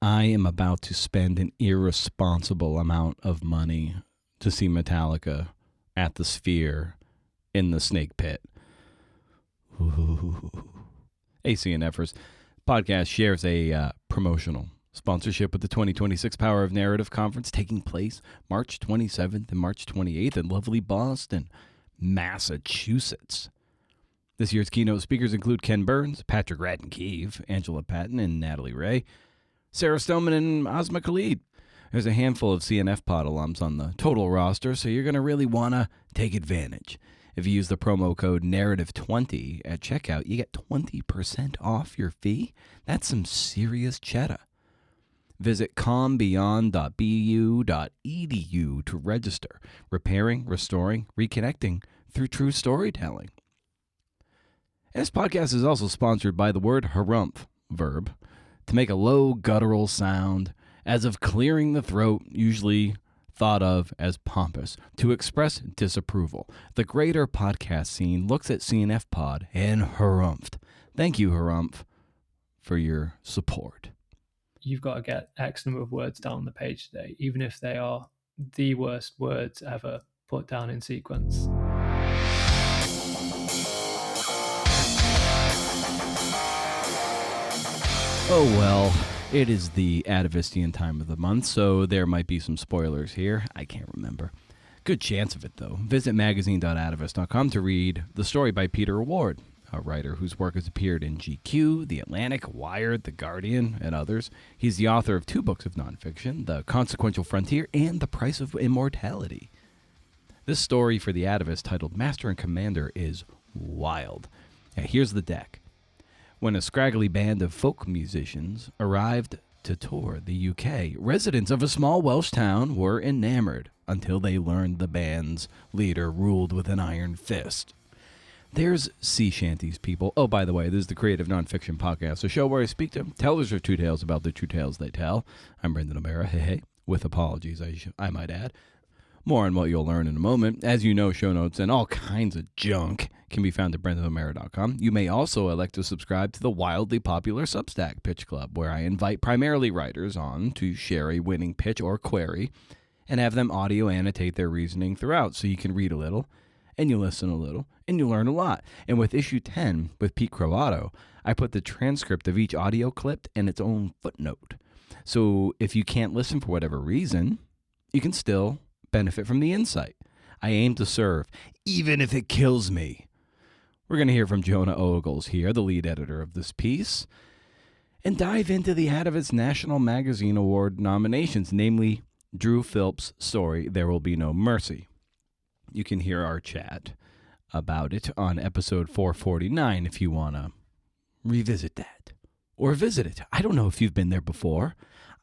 I am about to spend an irresponsible amount of money to see Metallica at the Sphere in the Snake Pit. Ooh. ACNFers podcast shares a promotional sponsorship with the 2026 Power of Narrative Conference taking place March 27th and March 28th in lovely Boston, Massachusetts. This year's keynote speakers include Ken Burns, Patrick Radden-Keefe, Angela Patton, and Natalie Ray, Sarah Stoneman, and Ozma Khalid. There's a handful of CNF Pod alums on the total roster, so you're going to really want to take advantage. If you use the promo code NARRATIVE20 at checkout, you get 20% off your fee. That's some serious cheddar. Visit calmbeyond.bu.edu to register. Repairing, restoring, reconnecting through true storytelling. This podcast is also sponsored by the word harumph, verb, to make a low guttural sound, as of clearing the throat, usually thought of as pompous, to express disapproval. The greater podcast scene looks at CNF Pod and harumphed. Thank you, harumph, for your support. You've got to get X number of words down on the page today, even if they are the worst words ever put down in sequence. Oh well, it is the Atavistian time of the month, so there might be some spoilers here. I can't remember. Good chance of it, though. Visit magazine.atavist.com to read the story by Peter Ward, a writer whose work has appeared in GQ, The Atlantic, Wired, The Guardian, and others. He's the author of 2 books of nonfiction, The Consequential Frontier and The Price of Immortality. This story for the Atavist, titled Master and Commander, is wild. Now, here's the deck. When a scraggly band of folk musicians arrived to tour the UK, residents of a small Welsh town were enamored until they learned the band's leader ruled with an iron fist. There's sea shanties, people. Oh, by the way, this is the Creative Nonfiction Podcast, a show where I speak to tellers of true tales about the true tales they tell. I'm Brendan O'Mara, hey, with apologies, I might add. More on what you'll learn in a moment. As you know, show notes and all kinds of junk can be found at BrendanO'Mara.com. You may also elect to subscribe to the wildly popular Substack Pitch Club, where I invite primarily writers on to share a winning pitch or query and have them audio annotate their reasoning throughout, so you can read a little, and you listen a little, and you learn a lot. And with issue 10, with Pete Croatto, I put the transcript of each audio clip and its own footnote. So if you can't listen for whatever reason, you can still benefit from the insight. I aim to serve, even if it kills me. We're going to hear from Jonah Ogles here, the lead editor of this piece, and dive into the Atavist National Magazine Award nominations, namely Drew Philp's story, There Will Be No Mercy. You can hear our chat about it on episode 449 if you want to revisit that or visit it. I don't know if you've been there before.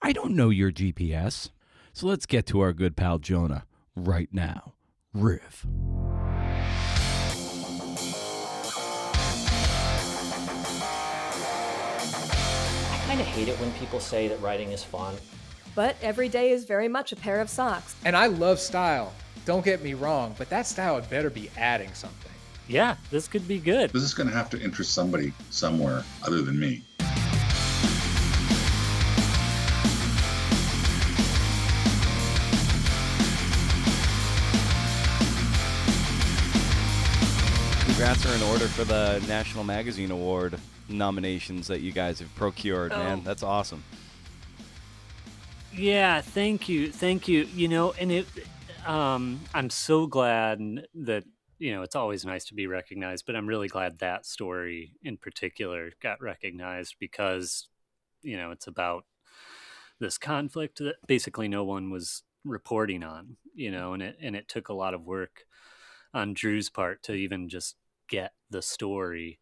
I don't know your GPS. So let's get to our good pal Jonah right now. Riff. I kind of hate it when people say that writing is fun. But every day is very much a pair of socks. And I love style. Don't get me wrong, but that style had better be adding something. Yeah, this could be good. This is going to have to interest somebody somewhere other than me. Congrats are in order for the National Magazine Award nominations that you guys have procured, man. That's awesome. Yeah, thank you. You know, and I'm so glad that, you know, it's always nice to be recognized, but I'm really glad that story in particular got recognized because, you know, it's about this conflict that basically no one was reporting on, you know, and it took a lot of work on Drew's part to even just get the story.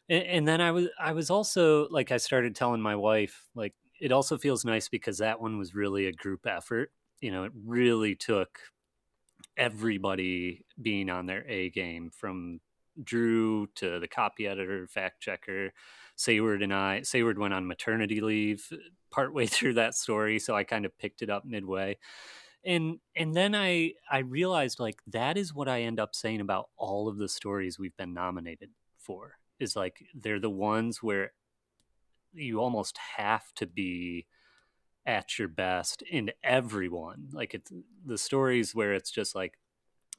And then I was also, like, I started telling my wife, like, it also feels nice because that one was really a group effort. You know, it really took everybody being on their A game, from Drew to the copy editor, fact checker, Sayward and I. Sayward went on maternity leave partway through that story, so I kind of picked it up midway. And then I realized, like, that is what I end up saying about all of the stories we've been nominated for, is like, they're the ones where you almost have to be at your best in everyone. Like, it's the stories where it's just like,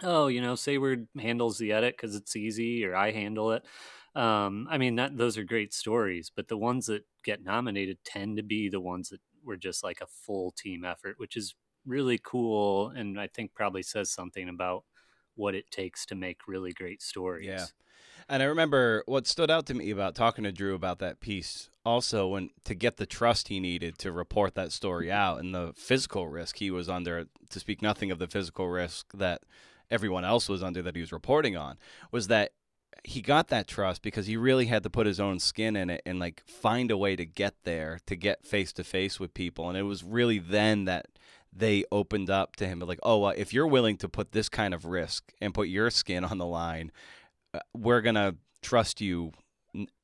oh, Sayward handles the edit because it's easy, or I handle it. I mean, those are great stories, but the ones that get nominated tend to be the ones that were just like a full team effort, which is really cool, and I think probably says something about what it takes to make really great Yeah. stories. And I remember what stood out to me about talking to Drew about that piece also, when to get the trust he needed to report that story out and the physical risk he was under, to speak nothing of the physical risk that everyone else was under that he was reporting on, was that he got that trust because he really had to put his own skin in it and like find a way to get there, to get face to face with people. And it was really then that they opened up to him like, oh, well, if you're willing to put this kind of risk and put your skin on the line, we're gonna trust you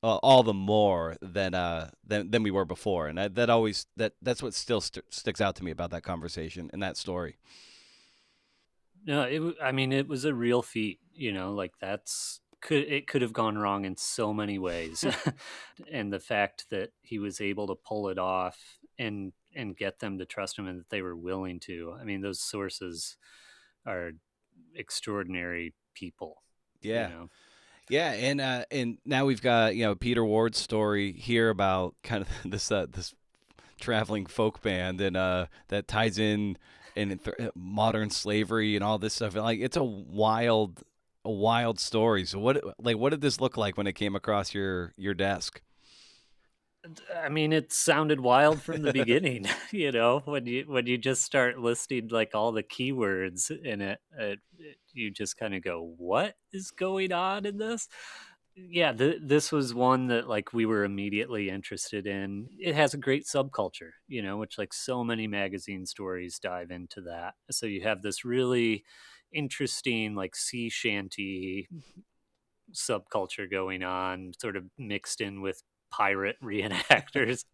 all the more than we were before. And that always that's what still sticks out to me about that conversation and that story. No, I mean, it was a real feat, like it could have gone wrong in so many ways. And the fact that he was able to pull it off and get them to trust him, and that they were willing to. I mean, those sources are extraordinary people, Yeah. Yeah, and now we've got Peter Ward's story here about kind of this traveling folk band, and that ties in modern slavery and all this stuff. And, like, it's a wild story. So what did this look like when it came across your desk? I mean, it sounded wild from the beginning. When you just start listing like all the keywords in it, you just kind of go, "What is going on in this?" Yeah, this was one that like we were immediately interested in. It has a great subculture, which like so many magazine stories dive into that. So you have this really interesting like sea shanty subculture going on, sort of mixed in with pirate reenactors.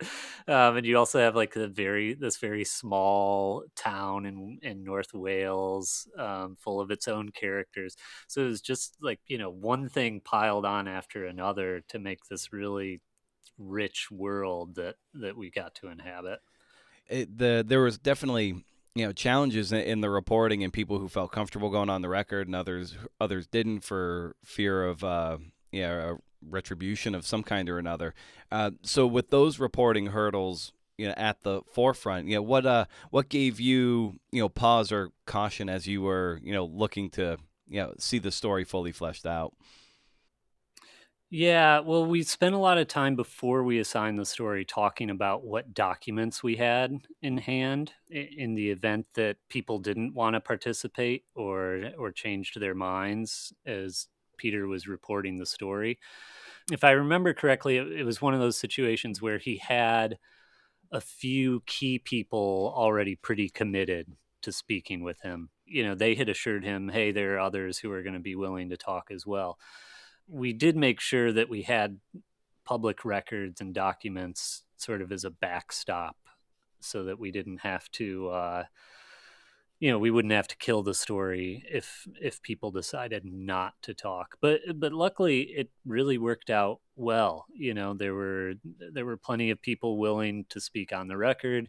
And you also have like this very small town in North Wales, full of its own characters. So it was just like, one thing piled on after another to make this really rich world that we got to inhabit. There was definitely challenges in the reporting, and people who felt comfortable going on the record, and others didn't for fear of a retribution of some kind or another. So with those reporting hurdles at the forefront, what gave you pause or caution as you were looking to see the story fully fleshed out? Yeah, well, we spent a lot of time before we assigned the story talking about what documents we had in hand in the event that people didn't want to participate or changed their minds as Peter was reporting the story. If I remember correctly, it was one of those situations where he had a few key people already pretty committed to speaking with him. They had assured him, hey, there are others who are going to be willing to talk as well. We did make sure that we had public records and documents sort of as a backstop, so that we didn't have to we wouldn't have to kill the story if people decided not to talk. But luckily it really worked out well. There were plenty of people willing to speak on the record,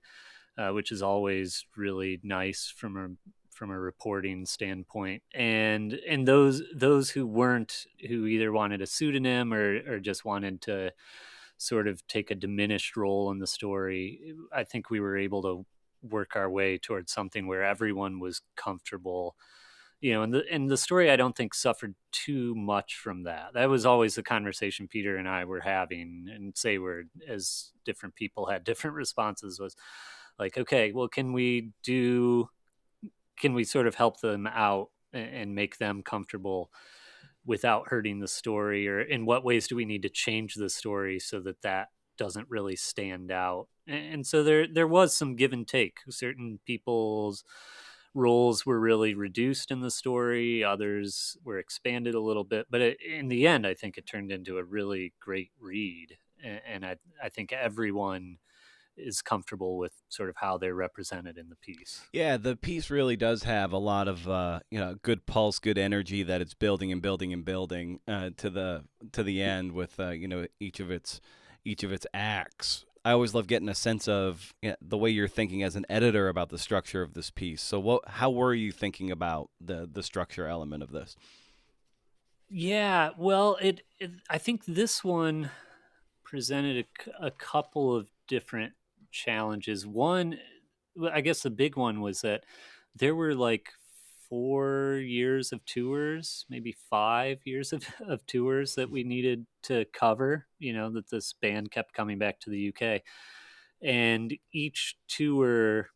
which is always really nice from a reporting standpoint. And those who weren't, who either wanted a pseudonym or just wanted to sort of take a diminished role in the story, I think we were able to work our way towards something where everyone was comfortable. And the story, I don't think, suffered too much from that. That was always the conversation Peter and I were having, and Sayward, as different people had different responses, was like, okay, well, can we sort of help them out and make them comfortable without hurting the story? Or in what ways do we need to change the story so that doesn't really stand out? And so there was some give and take. Certain people's roles were really reduced in the story, others were expanded a little bit, but in the end I think it turned into a really great read. And I think everyone is comfortable with sort of how they're represented in the piece. Yeah, the piece really does have a lot of good pulse, good energy that it's building and building and building to the end with each of its acts. I always love getting a sense of the way you're thinking as an editor about the structure of this piece. So how were you thinking about the structure element of this? Yeah, well, I think this one presented a couple of different challenges. One, well, I guess the big one was that there were like 4 years of tours, maybe 5 years of tours that we needed to cover, that this band kept coming back to the UK. And each tour,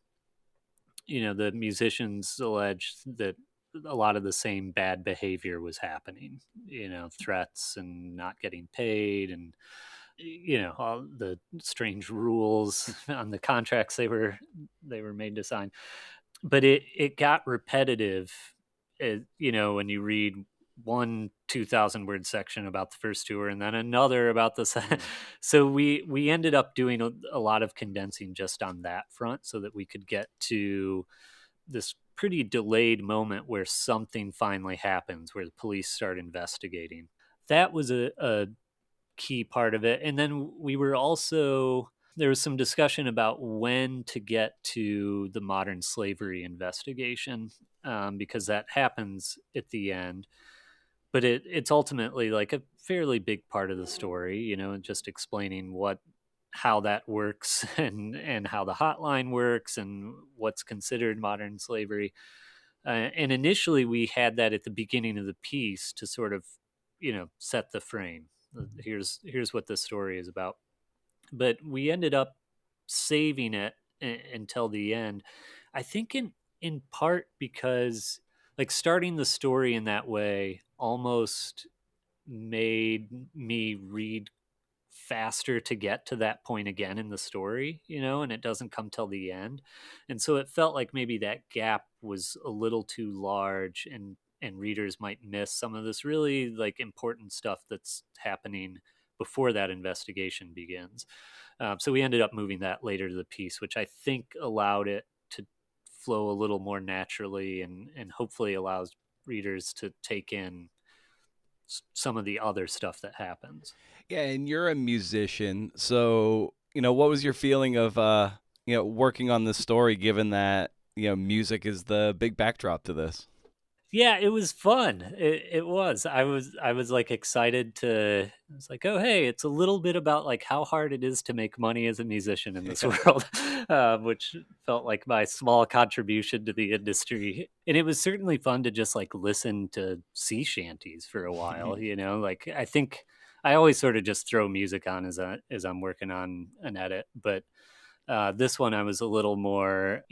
the musicians alleged that a lot of the same bad behavior was happening, threats and not getting paid, and all the strange rules on the contracts they were made to sign. But it got repetitive, when you read one 2,000 word section about the first tour and then another about the so we ended up doing a lot of condensing just on that front, so that we could get to this pretty delayed moment where something finally happens, where the police start investigating. That was a key part of it. And then there was some discussion about when to get to the modern slavery investigation, because that happens at the end. But it's ultimately like a fairly big part of the story, just explaining how that works and how the hotline works and what's considered modern slavery. And initially we had that at the beginning of the piece to sort of, set the frame. Here's what this story is about. But we ended up saving it until the end. I think in part because like starting the story in that way almost made me read faster to get to that point again in the story, and it doesn't come till the end. And so it felt like maybe that gap was a little too large, and readers might miss some of this really like important stuff that's happening before that investigation begins. So we ended up moving that later to the piece, which I think allowed it to flow a little more naturally, and hopefully allows readers to take in some of the other stuff that happens. Yeah, and you're a musician, so what was your feeling of working on this story, given that music is the big backdrop to this? Yeah, it was fun. It was. I was like excited I was like, oh hey, it's a little bit about like how hard it is to make money as a musician in this world, which felt like my small contribution to the industry. And it was certainly fun to just like listen to sea shanties for a while. Like I think I always sort of just throw music on as I'm working on an edit, but this one I was a little more,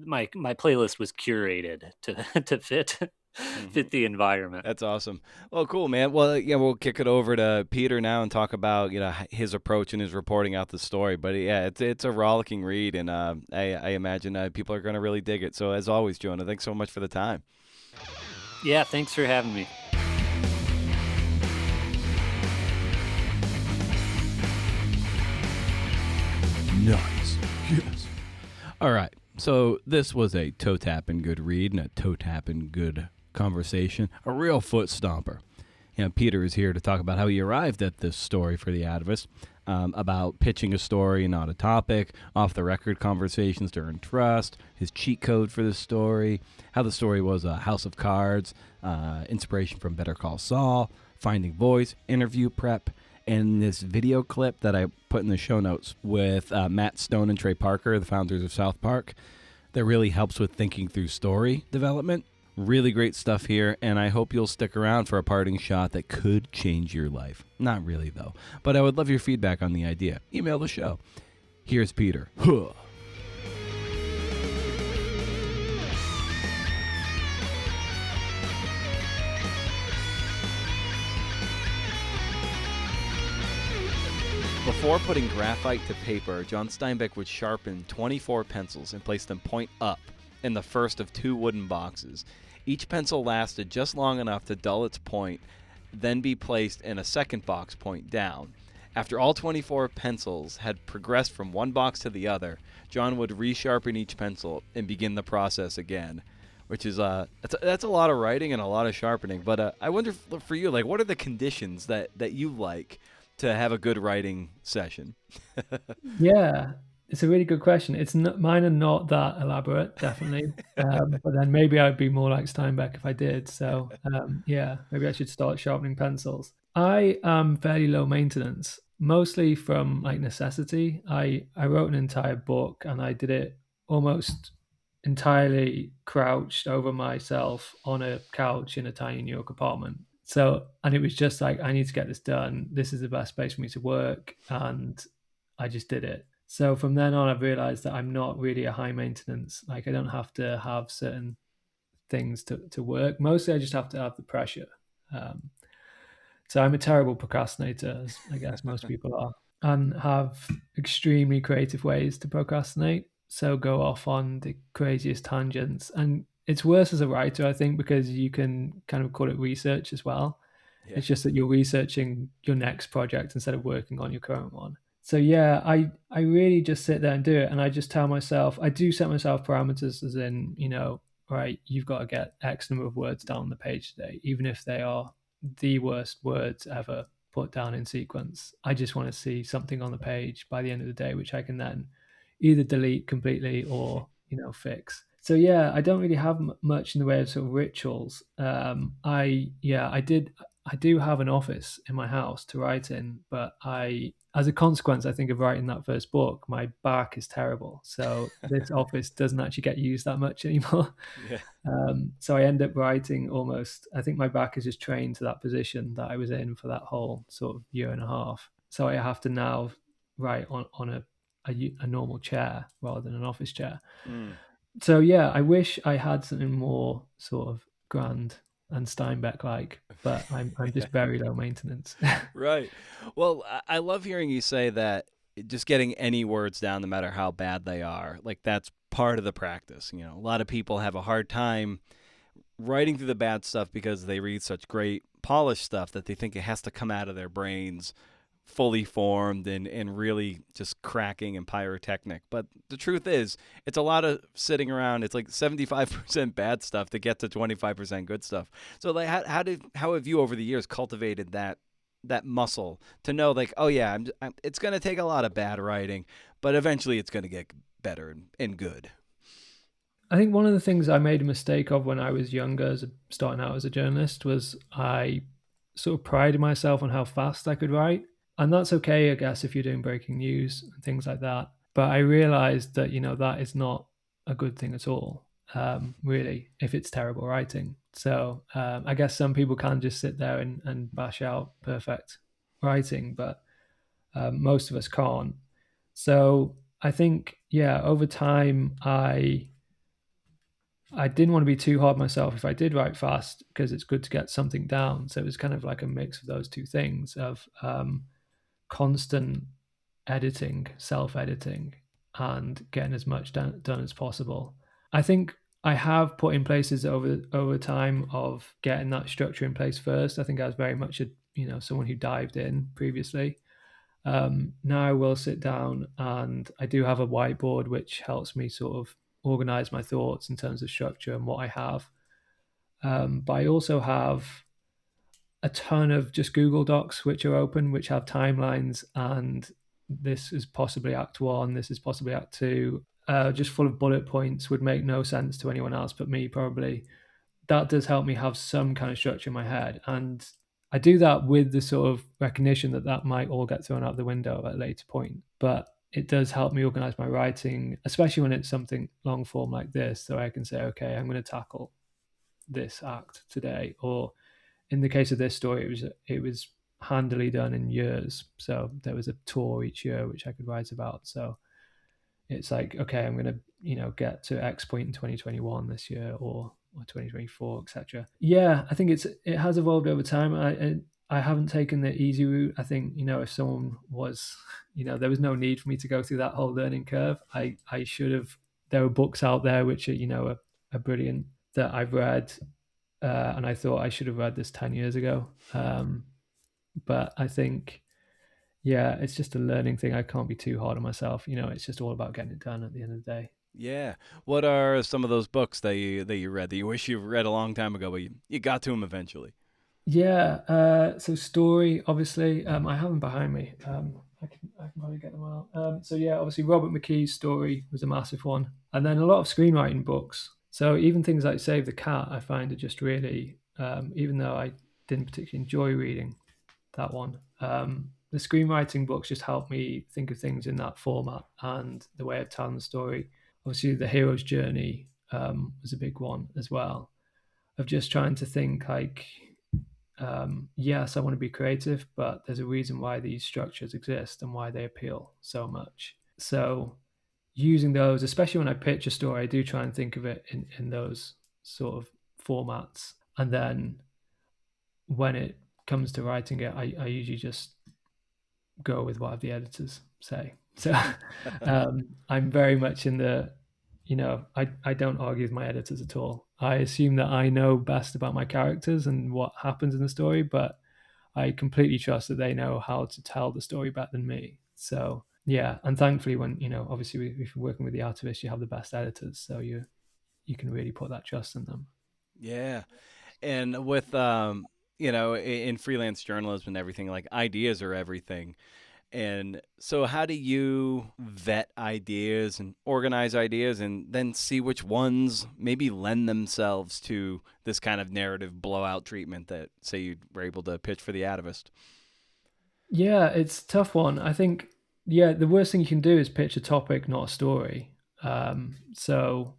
my playlist was curated to fit the environment. That's awesome. Well, cool, man. Well, yeah, we'll kick it over to Peter now and talk about his approach and his reporting out the story. But yeah, it's a rollicking read, and I imagine people are going to really dig it. So as always, Jonah, thanks so much for the time. Yeah, thanks for having me. Nice. Yes. All right. So this was a toe tapping good read and a toe tapping good conversation. A real foot stomper. Peter is here to talk about how he arrived at this story for the Atavist, about pitching a story, not a topic, off the record conversations during Trust, his cheat code for the story, how the story was a House of Cards, inspiration from Better Call Saul, finding voice, interview prep, and this video clip that I put in the show notes with Matt Stone and Trey Parker, the founders of South Park, that really helps with thinking through story development. Really great stuff here, and I hope you'll stick around for a parting shot that could change your life. Not really, though, but I would love your feedback on the idea. Email the show. Here's Peter. Before putting graphite to paper, John Steinbeck would sharpen 24 pencils and place them point up in the first of 2 wooden boxes. Each pencil lasted just long enough to dull its point, then be placed in a second box point down. After all 24 pencils had progressed from one box to the other, John would resharpen each pencil and begin the process again, which is that's a lot of writing and a lot of sharpening. But I wonder for you, like, what are the conditions that you like to have a good writing session? Yeah, it's a really good question. It's not, mine are not that elaborate, definitely. But then maybe I'd be more like Steinbeck if I did. So yeah, maybe I should start sharpening pencils. I am fairly low maintenance, mostly from like necessity. I wrote an entire book and I did it almost entirely crouched over myself on a couch in a tiny New York apartment. So, and it was just like, I need to get this done. This is the best place for me to work. And I just did it. So from then on, I've realized that I'm not really a high maintenance. Like I don't have to have certain things to work. Mostly, I just have to have the pressure. Um, so I'm a terrible procrastinator, as I guess most people are, and have extremely creative ways to procrastinate. So go off on the craziest tangents. And it's worse as a writer, I think, because you can kind of call it research as well. Yeah. It's just that you're researching your next project instead of working on your current one. So yeah, I really just sit there and do it, and I just tell myself, I do set myself parameters, as in, right, you've got to get X number of words down on the page today, even if they are the worst words ever put down in sequence. I just want to see something on the page by the end of the day, which I can then either delete completely or fix. So yeah, I don't really have much in the way of sort of rituals. I do have an office in my house to write in, but as a consequence, I think of writing that first book, my back is terrible. So this office doesn't actually get used that much anymore. Yeah. So I end up writing almost, I think my back is just trained to that position that I was in for that whole sort of year and a half. So I have to now write on a normal chair rather than an office chair. So yeah, I wish I had something more sort of grand and Steinbeck like, but I'm just very low maintenance. Right. Well, I love hearing you say that just getting any words down, no matter how bad they are, like that's part of the practice. A lot of people have a hard time writing through the bad stuff because they read such great polished stuff that they think it has to come out of their brains fully formed and really just cracking and pyrotechnic. But the truth is, it's a lot of sitting around. It's like 75% bad stuff to get to 25% good stuff. So like, how have you over the years cultivated that muscle to know like, oh yeah, it's going to take a lot of bad writing, but eventually it's going to get better and good? I think one of the things I made a mistake of when I was younger, starting out as a journalist, was I sort of prided myself on how fast I could write. And that's okay, I guess, if you're doing breaking news and things like that. But I realized that, that is not a good thing at all, really, if it's terrible writing. So I guess some people can just sit there and bash out perfect writing, but most of us can't. So I think, yeah, over time, I didn't want to be too hard on myself if I did write fast, because it's good to get something down. So it was kind of like a mix of those two things of constant editing, self-editing, and getting as much done as possible. I think I have put in places over time of getting that structure in place first. I think I was very much someone who dived in previously. Now I will sit down, and I do have a whiteboard which helps me sort of organize my thoughts in terms of structure and what I have. But I also have a ton of just Google Docs which are open, which have timelines, and this is possibly Act 1, this is possibly Act 2, just full of bullet points, would make no sense to anyone else but me probably. That does help me have some kind of structure in my head, and I do that with the sort of recognition that might all get thrown out the window at a later point. But it does help me organize my writing, especially when it's something long form like this, so I can say, okay, I'm going to tackle this act today. Or in the case of this story, it was handily done in years. So there was a tour each year which I could write about. So it's like, okay, I'm going to get to X point in 2021 this year, or 2024, etc. Yeah, I think it has evolved over time. I haven't taken the easy route. I think, if someone was, there was no need for me to go through that whole learning curve. I should have. There are books out there which are, are brilliant that I've read, and I thought I should have read this 10 years ago. But I think, yeah, it's just a learning thing. I can't be too hard on myself. It's just all about getting it done at the end of the day. Yeah. What are some of those books that you read that you wish you read a long time ago, but you got to them eventually? Yeah, so story, obviously, I have them behind me. I can probably get them out. So yeah, obviously Robert McKee's story was a massive one, and then a lot of screenwriting books. So even things like Save the Cat, I find are just really, even though I didn't particularly enjoy reading that one, the screenwriting books just helped me think of things in that format and the way of telling the story. Obviously, the hero's journey was a big one as well, of just trying to think like, yes, I want to be creative, but there's a reason why these structures exist and why they appeal so much. So using those, especially when I pitch a story, I do try and think of it in those sort of formats. And then when it comes to writing it, I usually just go with what the editors say. So I'm very much in the, I don't argue with my editors at all. I assume that I know best about my characters and what happens in the story, but I completely trust that they know how to tell the story better than me. So yeah, and thankfully, when obviously, if you're working with the artists, you have the best editors, so you can really put that trust in them. Yeah. And with in freelance journalism and everything, like ideas are everything. And so how do you vet ideas and organize ideas and then see which ones maybe lend themselves to this kind of narrative blowout treatment that, say, you were able to pitch for the Atavist? Yeah, it's a tough one. I think, yeah, the worst thing you can do is pitch a topic, not a story. So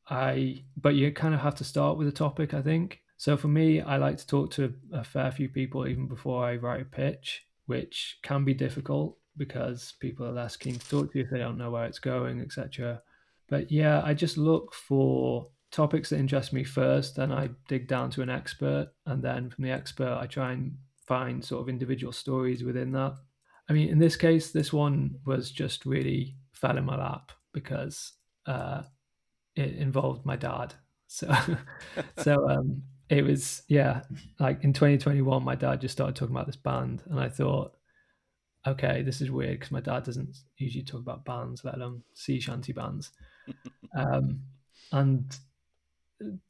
but you kind of have to start with a topic, I think. So for me, I like to talk to a fair few people even before I write a pitch, which can be difficult because people are less keen to talk to you if they don't know where it's going, etc. But yeah, I just look for topics that interest me first, then I dig down to an expert, and then from the expert, I try and find sort of individual stories within that. I mean, in this case, this one was just really fell in my lap because it involved my dad. So, so it was, yeah, like in 2021, my dad just started talking about this band, and I thought, okay, this is weird because my dad doesn't usually talk about bands, let alone sea shanty bands. Um, and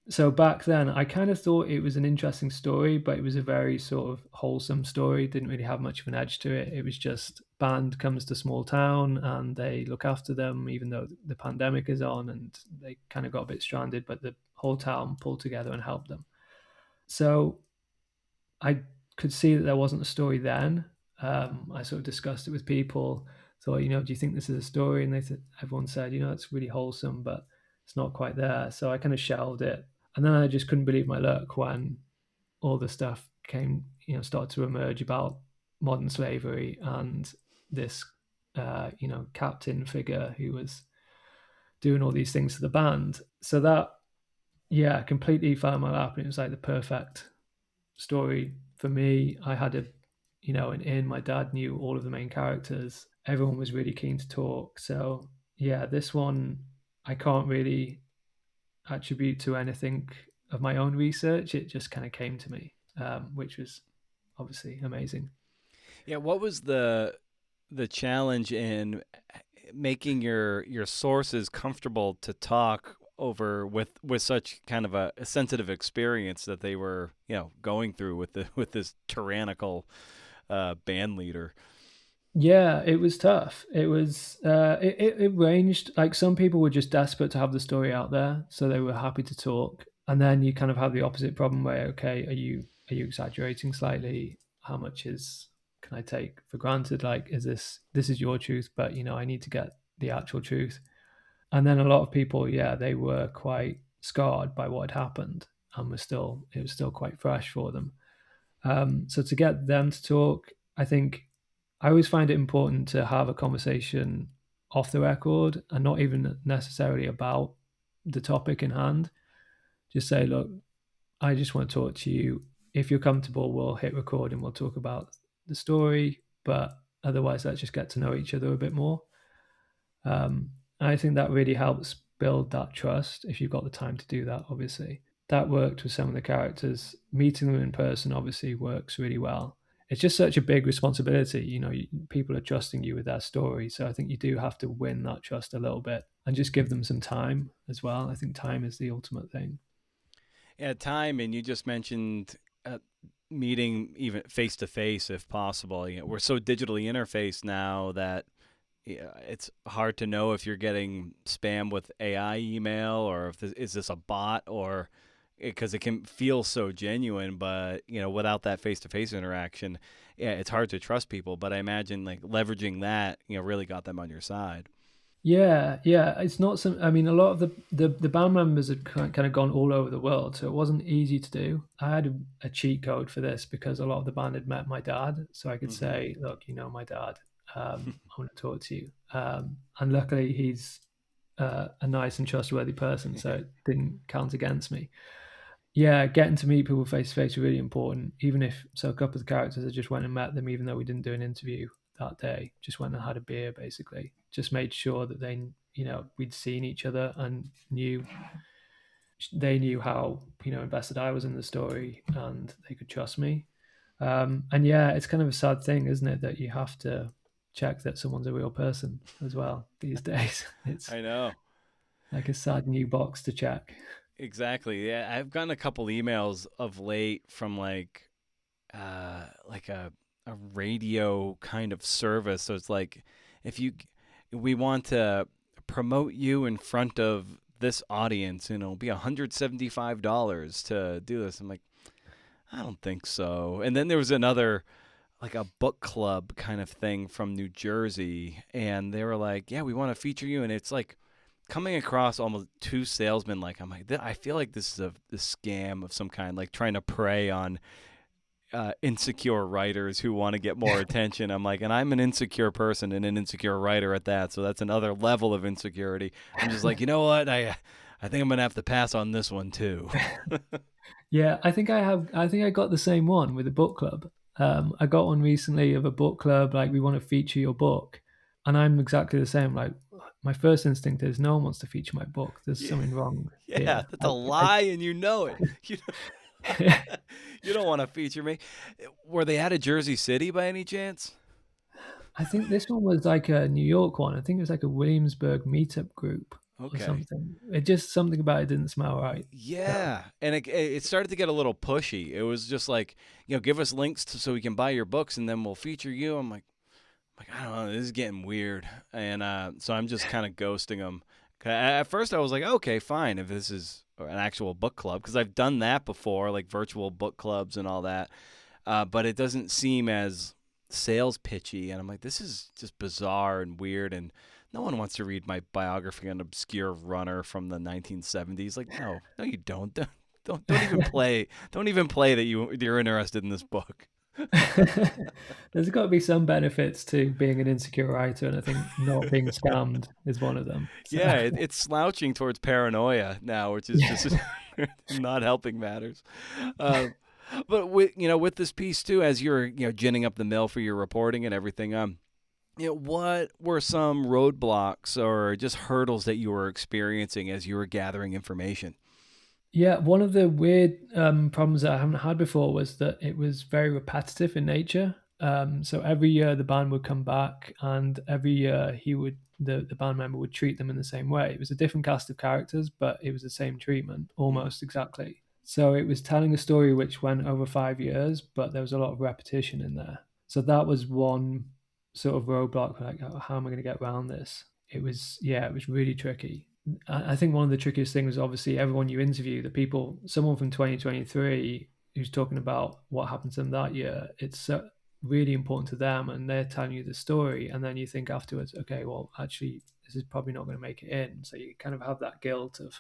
so back then, I kind of thought it was an interesting story, but it was a very sort of wholesome story. It didn't really have much of an edge to it. It was just band comes to small town and they look after them, even though the pandemic is on, and they kind of got a bit stranded. But the whole town pulled together and helped them. So I could see that there wasn't a story then. I sort of discussed it with people. Thought, do you think this is a story? And everyone said, it's really wholesome, but it's not quite there. So I kind of shelved it. And then I just couldn't believe my luck when all the stuff came, started to emerge about modern slavery and this, captain figure who was doing all these things to the band. So that, yeah, completely fell in my lap. And it was like the perfect story for me. I had an in. My dad knew all of the main characters. Everyone was really keen to talk. So yeah, this one I can't really attribute to anything of my own research. It just kind of came to me, which was obviously amazing. Yeah, what was the challenge in making your sources comfortable to talk over with such kind of a sensitive experience that they were going through with this tyrannical band leader? Yeah, it was tough. It was it ranged. Like some people were just desperate to have the story out there, so they were happy to talk. And then you kind of have the opposite problem where, okay, are you exaggerating slightly? How much can I take for granted? Like, this is your truth, but I need to get the actual truth. And then a lot of people, yeah, they were quite scarred by what had happened, and it was still quite fresh for them. So to get them to talk, I think I always find it important to have a conversation off the record and not even necessarily about the topic in hand. Just say, look, I just want to talk to you. If you're comfortable, we'll hit record and we'll talk about the story. But otherwise, let's just get to know each other a bit more. I think that really helps build that trust if you've got the time to do that, obviously. That worked with some of the characters. Meeting them in person obviously works really well. It's just such a big responsibility. People are trusting you with their story. So I think you do have to win that trust a little bit and just give them some time as well. I think time is the ultimate thing. Yeah, time, and you just mentioned meeting even face to face if possible. We're so digitally interfaced now that it's hard to know if you're getting spam with AI email or if is this a bot, or because it can feel so genuine, but without that face to face interaction, yeah, it's hard to trust people. But I imagine like leveraging that, really got them on your side. Yeah, yeah. It's not some. I mean, a lot of the band members had kind of gone all over the world, so it wasn't easy to do. I had a cheat code for this because a lot of the band had met my dad, so I could say, "Look, my dad. I want to talk to you." And luckily, he's a nice and trustworthy person, so it didn't count against me. Yeah, getting to meet people face to face was really important. Even if a couple of the characters, I just went and met them, even though we didn't do an interview that day. Just went and had a beer, basically. Just made sure that they, we'd seen each other and they knew how invested I was in the story, and they could trust me. And yeah, it's kind of a sad thing, isn't it, that you have to check that someone's a real person as well these days. It's I know. like a sad new box to check. Exactly. Yeah, I've gotten a couple emails of late from like a radio kind of service. So it's like, we want to promote you in front of this audience, and it'll be $175 to do this. I'm like, I don't think so. And then there was another, like a book club kind of thing from New Jersey, and they were like, yeah, we want to feature you. And it's like coming across almost too salesman like. I'm like, I feel like this is a scam of some kind, like trying to prey on insecure writers who want to get more attention. I'm like, and I'm an insecure person and an insecure writer at that, so that's another level of insecurity. I'm just like, you know what, I think I'm gonna have to pass on this one too. Yeah, I think I got the same one with the book club. I got one recently of a book club, like, we want to feature your book. And I'm exactly the same. Like, my first instinct is no one wants to feature my book. There's something wrong. Yeah, here. that's a lie, and you know it. You don't want to feature me. Were they out of Jersey City by any chance? I think this one was like a New York one. I think it was like a Williamsburg meetup group or Okay. something. It just, something about it didn't smell right. Yeah, and it started to get a little pushy. It was just like, give us links so we can buy your books, and then we'll feature you. I'm like, I don't know, this is getting weird, and so I'm just kind of ghosting them. At first, I was like, okay, fine, if this is an actual book club, because I've done that before, like virtual book clubs and all that, but it doesn't seem as sales pitchy, and I'm like, this is just bizarre and weird, and no one wants to read my biography on an obscure runner from the 1970s. Like, no, you don't. Don't even play. Don't even play that you're interested in this book. There's got to be some benefits to being an insecure writer, and I think not being scammed is one of them. So. Yeah, it's slouching towards paranoia now, which is just not helping matters. But with this piece too, as you're ginning up the mill for your reporting and everything, what were some roadblocks or just hurdles that you were experiencing as you were gathering information? Yeah, one of the weird problems that I haven't had before was that it was very repetitive in nature. So every year the band would come back, and every year the band member would treat them in the same way. It was a different cast of characters, but it was the same treatment, almost exactly. So it was telling a story which went over 5 years, but there was a lot of repetition in there. So that was one sort of roadblock, like, how am I going to get around this? It was really tricky. I think one of the trickiest things was obviously everyone you interview, someone from 2023 who's talking about what happened to them that year, it's really important to them, and they're telling you the story, and then you think afterwards, okay, well, actually, this is probably not going to make it in. So you kind of have that guilt of,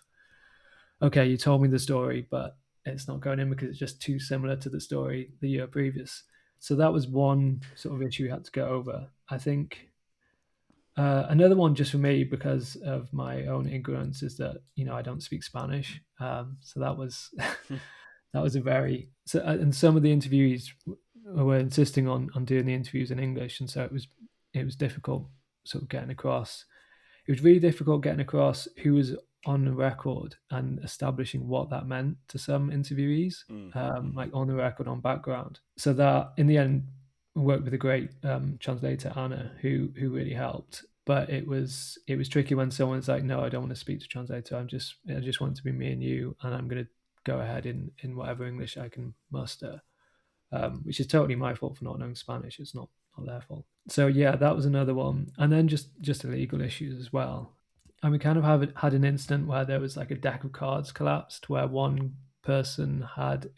okay, you told me the story, but it's not going in because it's just too similar to the story the year previous. So that was one sort of issue we had to get over. I think another one, just for me, because of my own ignorance, is that I don't speak Spanish. So that was and some of the interviewees were insisting on doing the interviews in English, and so it was difficult sort of getting across. It was really difficult getting across who was on the record and establishing what that meant to some interviewees, like on the record, on background. So that in the end, I worked with a great translator, Anna, who really helped. But it was tricky when someone's like, no, I don't want to speak to translator. I just want it to be me and you, and I'm going to go ahead in whatever English I can muster. which is totally my fault for not knowing Spanish. It's not their fault. So yeah, that was another one. And then just illegal issues as well. And we kind of had an incident where there was like a deck of cards collapsed, where one person had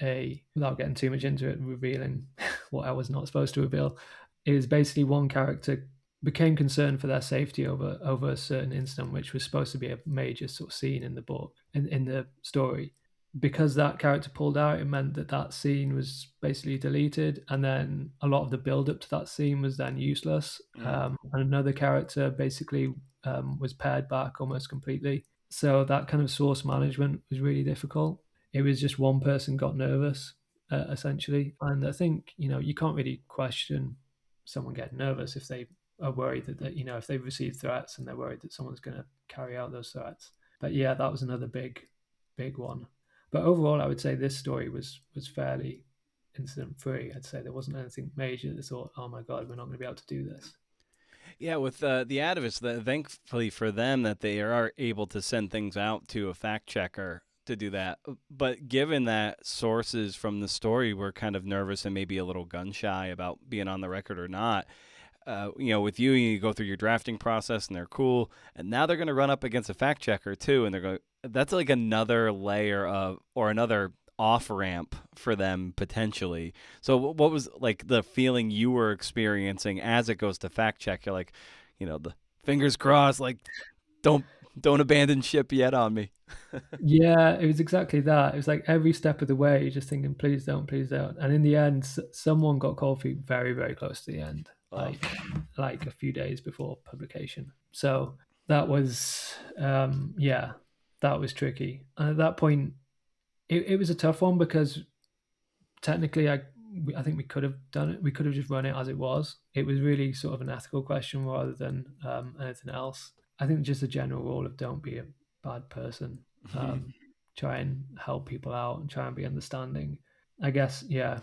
without getting too much into it, revealing what I was not supposed to reveal, is basically one character became concerned for their safety over a certain incident, which was supposed to be a major sort of scene in the book, in the story. Because that character pulled out, it meant that scene was basically deleted, and then a lot of the build up to that scene was then useless. And another character basically was pared back almost completely. So that kind of source management was really difficult. It was just one person got nervous, essentially. And I think, you can't really question someone getting nervous if they are worried that if they've received threats and they're worried that someone's going to carry out those threats. But yeah, that was another big one. But overall, I would say this story was fairly incident-free. I'd say there wasn't anything major that thought, oh my God, we're not going to be able to do this. Yeah, with the Atavists, thankfully for them that they are able to send things out to a fact checker to do that. But given that sources from the story were kind of nervous and maybe a little gun shy about being on the record or not, with you go through your drafting process and they're cool, and now they're going to run up against a fact checker too, and they're going. That's like another layer or another off ramp for them potentially. So what was like the feeling you were experiencing as it goes to fact check? You're like, the fingers crossed, like don't abandon ship yet on me. Yeah, it was exactly that. It was like every step of the way, you're just thinking, please don't. And in the end, someone got cold feet very, very close to the end, like a few days before publication. So that was, that was tricky. And at that point, it was a tough one because technically I think we could have done it. We could have just run it as it was. It was really sort of an ethical question rather than anything else. I think just the general rule of don't be a bad person. Try and help people out and try and be understanding. I guess, yeah.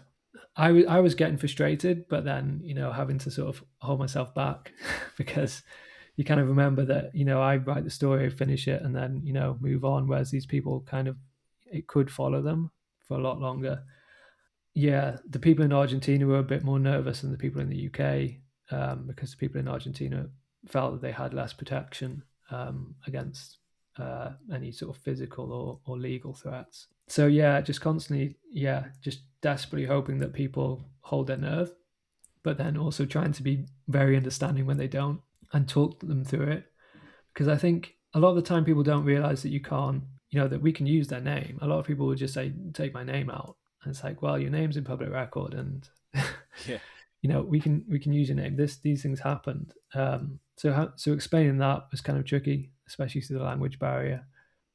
I was getting frustrated, but then, having to sort of hold myself back because you kind of remember that, I write the story, finish it, and then, move on. Whereas these people it could follow them for a lot longer. Yeah, the people in Argentina were a bit more nervous than the people in the UK because the people in Argentina felt that they had less protection against any sort of physical or legal threats. So yeah, just constantly, just desperately hoping that people hold their nerve, but then also trying to be very understanding when they don't and talk them through it. Because I think a lot of the time people don't realize that you can't, that we can use their name. A lot of people would just say, take my name out. And it's like, well, your name's in public record and, we can use your name. These things happened. So explaining that was kind of tricky, especially through the language barrier.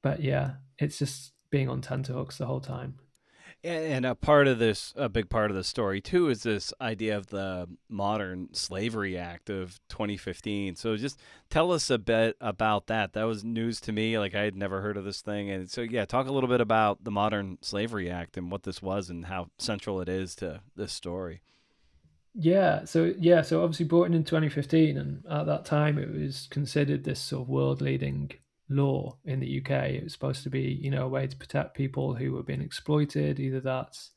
But yeah, it's just being on tenterhooks the whole time. And a big part of the story too, is this idea of the Modern Slavery Act of 2015. So just tell us a bit about that. That was news to me. Like I had never heard of this thing. And so, talk a little bit about the Modern Slavery Act and what this was and how central it is to this story. So obviously brought in 2015, and at that time it was considered this sort of world-leading law in the UK. It was supposed to be, a way to protect people who were being exploited. Either that's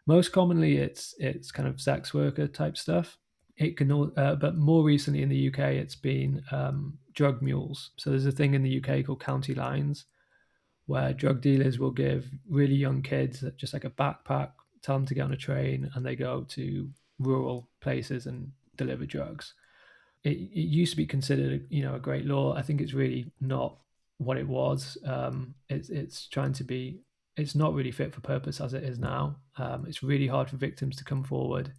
most commonly it's kind of sex worker type stuff. It can, but more recently in the UK, it's been drug mules. So there's a thing in the UK called county lines, where drug dealers will give really young kids just like a backpack, tell them to get on a train, and they go to rural places and deliver drugs. It used to be considered, a great law. I think it's really not what it was. It's trying to be. It's not really fit for purpose as it is now. It's really hard for victims to come forward,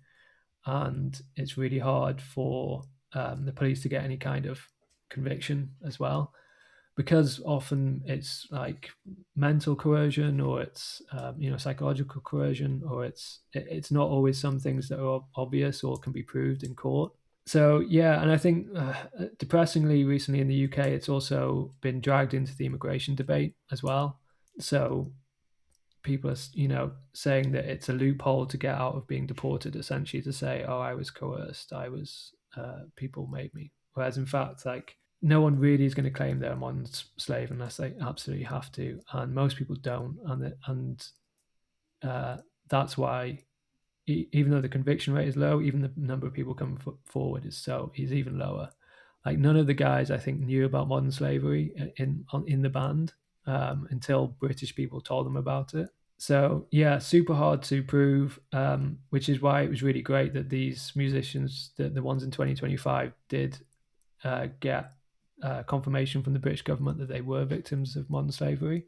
and it's really hard for the police to get any kind of conviction as well, because often it's like mental coercion or it's psychological coercion, or it's not always some things that are obvious or can be proved in court. So yeah, and I think depressingly recently in the UK, it's also been dragged into the immigration debate as well. So people are saying that it's a loophole to get out of being deported, essentially to say, oh, I was coerced, people made me. Whereas in fact, like, no one really is going to claim they're a modern slave unless they absolutely have to, and most people don't, and that's why even though the conviction rate is low, even the number of people coming forward is even lower. Like none of the guys I think knew about modern slavery in the band until British people told them about it. So yeah, super hard to prove, which is why it was really great that these musicians, the ones in 2025, did get confirmation from the British government that they were victims of modern slavery.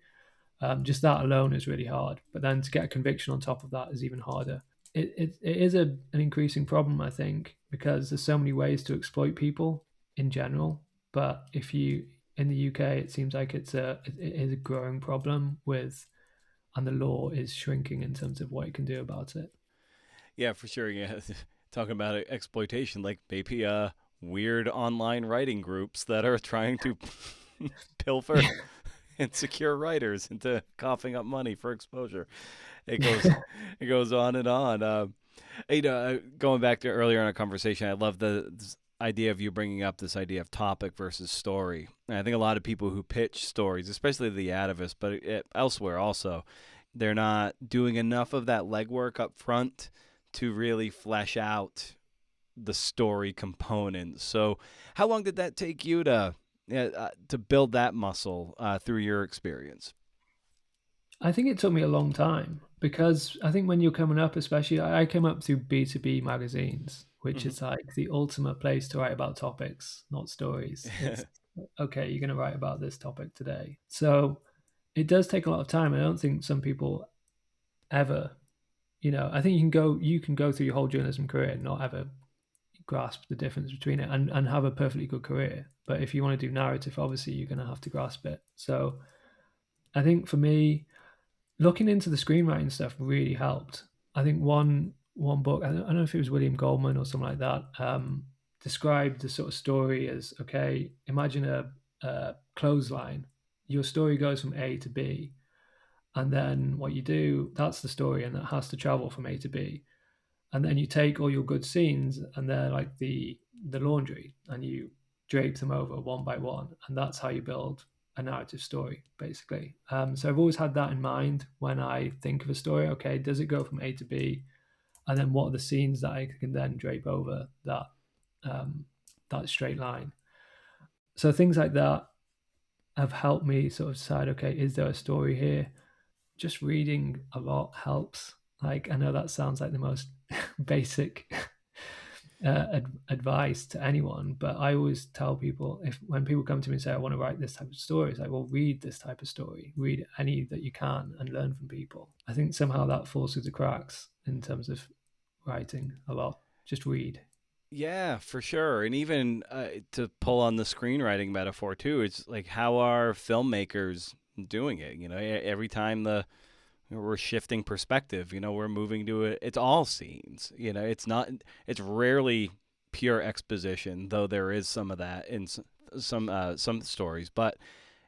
Just that alone is really hard. But then to get a conviction on top of that is even harder. It is an increasing problem, I think, because there's so many ways to exploit people in general. But if you in the UK, it seems like it is a growing problem and the law is shrinking in terms of what it can do about it. Yeah, for sure. Yeah, talking about exploitation, like maybe weird online writing groups that are trying to pilfer insecure writers into coughing up money for exposure. It goes on and on. Going back to earlier in our conversation, I love this idea of you bringing up this idea of topic versus story. And I think a lot of people who pitch stories, especially the Atavist, but elsewhere also, they're not doing enough of that legwork up front to really flesh out the story component. So how long did that take you to build that muscle through your experience? I think it took me a long time because I think when you're coming up, especially, I came up through B2B magazines, which is like the ultimate place to write about topics, not stories. It's, okay, you're going to write about this topic today. So it does take a lot of time. I don't think some people ever, I think you can go through your whole journalism career and not ever grasp the difference between it and have a perfectly good career. But if you want to do narrative, obviously you're going to have to grasp it. So I think for me, looking into the screenwriting stuff really helped. I think one book, I don't know if it was William Goldman or something like that, described the sort of story as, okay, imagine a clothesline. Your story goes from A to B, and then what you do, that's the story, and that has to travel from A to B. And then you take all your good scenes, and they're like the laundry, and you drape them over one by one, and that's how you build a narrative story, basically. So I've always had that in mind when I think of a story. Okay, does it go from A to B, and then what are the scenes that I can then drape over that straight line? So things like that have helped me sort of decide, okay, is there a story here? Just reading a lot helps. Like, I know that sounds like the most basic advice to anyone, but I always tell people, when people come to me and say, I want to write this type of story, it's like, well, read this type of story, read any that you can and learn from people. I think somehow that falls through the cracks in terms of writing a lot. Just read. Yeah, for sure. And even to pull on the screenwriting metaphor too, it's like, how are filmmakers doing it? Every time we're shifting perspective, we're moving to it. It's all scenes, it's rarely pure exposition, though there is some of that in some stories, but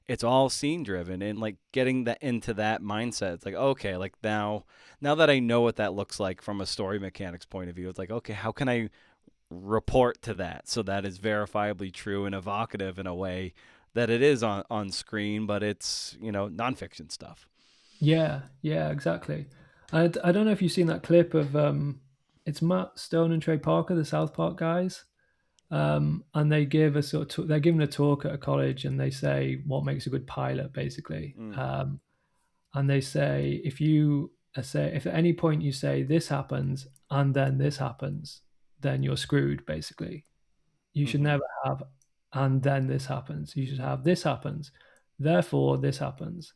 it's all scene driven, and like getting that into that mindset. It's like, okay, like now that I know what that looks like from a story mechanics point of view, it's like, okay, how can I report to that so that is verifiably true and evocative in a way that it is on screen, but it's, nonfiction stuff. Yeah, exactly. I don't know if you've seen that clip of it's Matt Stone and Trey Parker, the South Park guys, and they give they're giving a talk at a college, and they say what makes a good pilot, basically. And they say if at any point you say this happens and then this happens, then you're screwed, basically. You should never have and then this happens. You should have this happens, therefore this happens.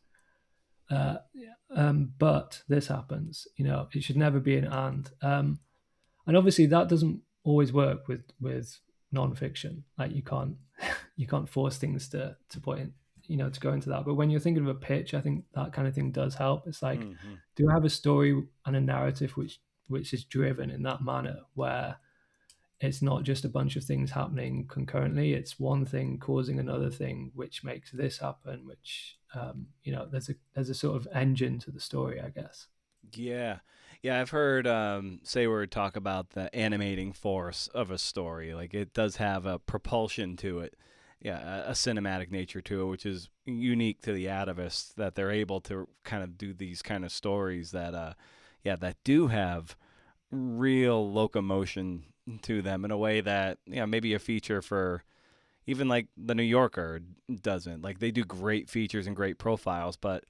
But this happens. It should never be an and obviously that doesn't always work with nonfiction. Like you can't force things to put in, to go into that. But when you're thinking of a pitch, I think that kind of thing does help. It's like, do I have a story and a narrative which is driven in that manner, where it's not just a bunch of things happening concurrently. It's one thing causing another thing, which makes this happen, which, there's a sort of engine to the story, I guess. Yeah. I've heard Sayward talk about the animating force of a story. Like, it does have a propulsion to it. Yeah, a cinematic nature to it, which is unique to the Atavists, that they're able to kind of do these kind of stories that, that do have real locomotion to them in a way that, maybe a feature for even like the New Yorker doesn't. Like, they do great features and great profiles, but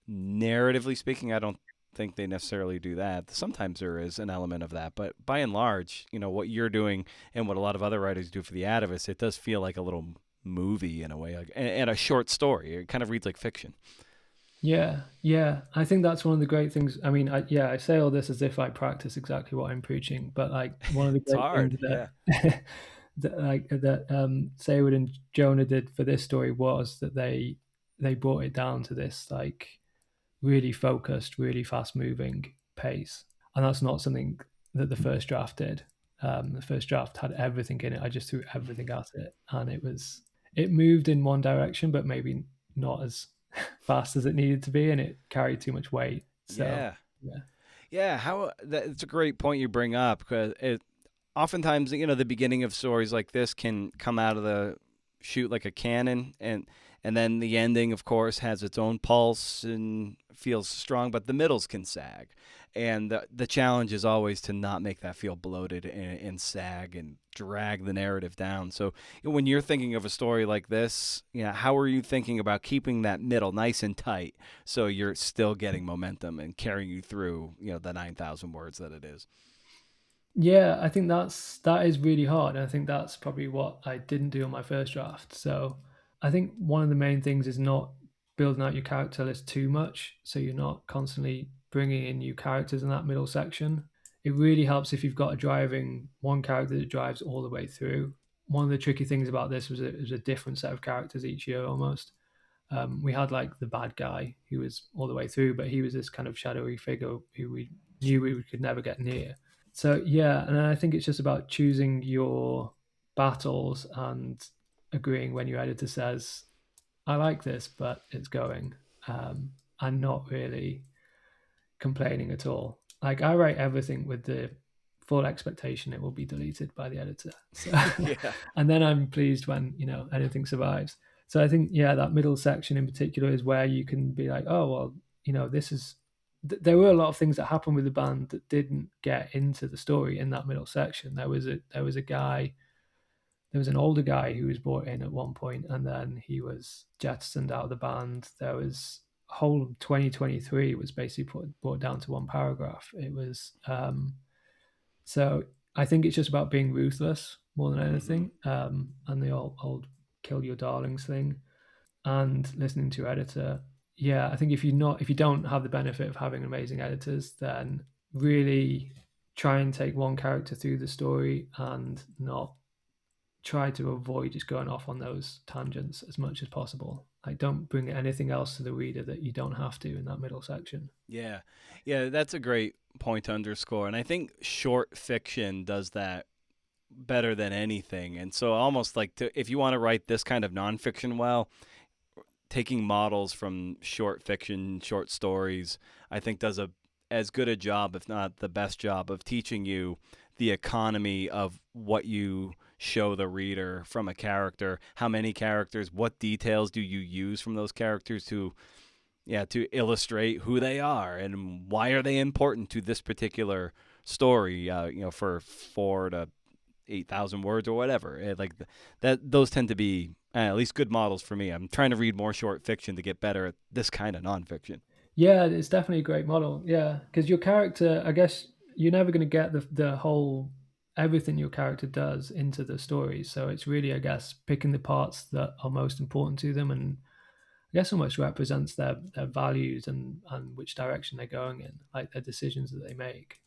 narratively speaking, I don't think they necessarily do that. Sometimes there is an element of that, but by and large, what you're doing and what a lot of other writers do for the Atavist, it does feel like a little movie in a way, like, and a short story. It kind of reads like fiction. Yeah, yeah. I think that's one of the great things. I mean, I say all this as if I practice exactly what I'm preaching, but like one of the It's great hard, things yeah. that Saywood and Jonah did for this story was that they brought it down to this like really focused, really fast moving pace, and that's not something that the first draft did. The first draft had everything in it. I just threw everything at it, and it moved in one direction, but maybe not as fast as it needed to be, and it carried too much weight. So Yeah. It's a great point you bring up, because it oftentimes, the beginning of stories like this can come out of the chute like a cannon, and then the ending, of course, has its own pulse and feels strong, but the middles can sag. And the challenge is always to not make that feel bloated and sag and drag the narrative down. So when you're thinking of a story like this, how are you thinking about keeping that middle nice and tight so you're still getting momentum and carrying you through, the 9,000 words that it is? Yeah, I think that is really hard. And I think that's probably what I didn't do on my first draft. So I think one of the main things is not building out your character list too much, so you're not constantly bringing in new characters in that middle section. It really helps if you've got one character that drives all the way through. One of the tricky things about this was it was a different set of characters each year almost. We had like the bad guy who was all the way through, but he was this kind of shadowy figure who we knew we could never get near. So yeah, and I think it's just about choosing your battles and agreeing when your editor says, "I like this, but it's going," and not really complaining at all. Like, I write everything with the full expectation it will be deleted by the editor. So, Yeah. and then I'm pleased when anything survives. So I think that middle section in particular is where you can be like, oh well, this is. There were a lot of things that happened with the band that didn't get into the story in that middle section. There was a guy. There was an older guy who was brought in at one point, and then he was jettisoned out of the band. There was whole 2023 was basically brought down to one paragraph. It was so I think it's just about being ruthless more than anything, and the old kill your darlings thing, and listening to your editor. Yeah, I think if you don't have the benefit of having amazing editors, then really try and take one character through the story and not try to avoid just going off on those tangents as much as possible. Like, don't bring anything else to the reader that you don't have to in that middle section. Yeah, that's a great point to underscore. And I think short fiction does that better than anything. And so almost like if you want to write this kind of nonfiction well, taking models from short fiction, short stories, I think does as good a job, if not the best job, of teaching you the economy of what you show the reader from a character, how many characters, what details do you use from those characters to illustrate who they are and why are they important to this particular story, for 4,000 to 8,000 words or whatever. Those tend to be at least good models for me. I'm trying to read more short fiction to get better at this kind of nonfiction. Yeah, it's definitely a great model. Yeah, because your character, I guess you're never going to get the whole everything your character does into the story. So it's really, I guess, picking the parts that are most important to them, and I guess almost represents their values and which direction they're going in, like their decisions that they make.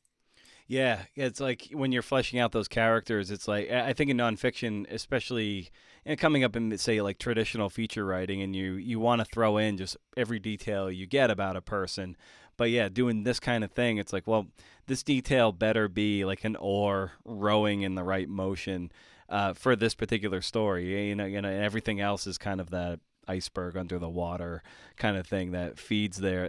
Yeah, it's like when you're fleshing out those characters, it's like, I think in nonfiction, especially coming up in, say, like traditional feature writing, and you want to throw in just every detail you get about a person. But yeah, doing this kind of thing, it's like, well, this detail better be like an oar rowing in the right motion for this particular story. And everything else is kind of that iceberg under the water kind of thing that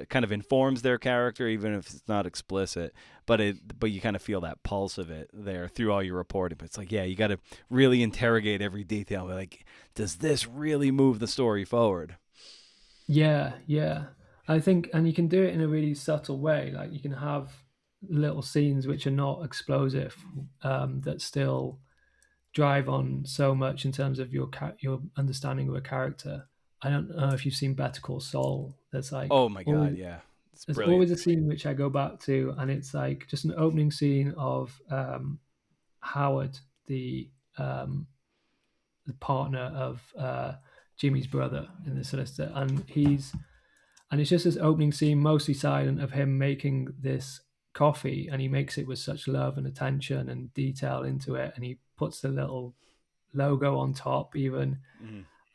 kind of informs their character, even if it's not explicit, but you kind of feel that pulse of it there through all your reporting. But it's like, yeah, you got to really interrogate every detail. Like, does this really move the story forward? Yeah, I think, and you can do it in a really subtle way. Like, you can have little scenes which are not explosive, that still drive on so much in terms of your understanding of a character. I don't know if you've seen Better Call Saul. There's like Oh my god, yeah, it's there's brilliant. always a scene which I go back to, and it's like just an opening scene of Howard, the partner of Jimmy's brother in the solicitor, and it's just this opening scene, mostly silent, of him making this coffee, and he makes it with such love and attention and detail into it, and he puts the little logo on top even,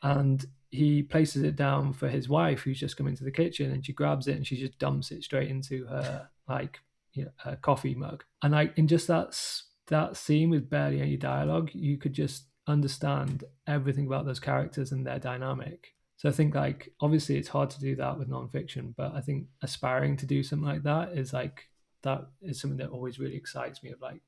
and he places it down for his wife, who's just come into the kitchen, and she grabs it and she just dumps it straight into her her coffee mug, and like in just that scene with barely any dialogue, you could just understand everything about those characters and their dynamic. So I think like obviously it's hard to do that with nonfiction, but I think aspiring to do something like that is something that always really excites me, of like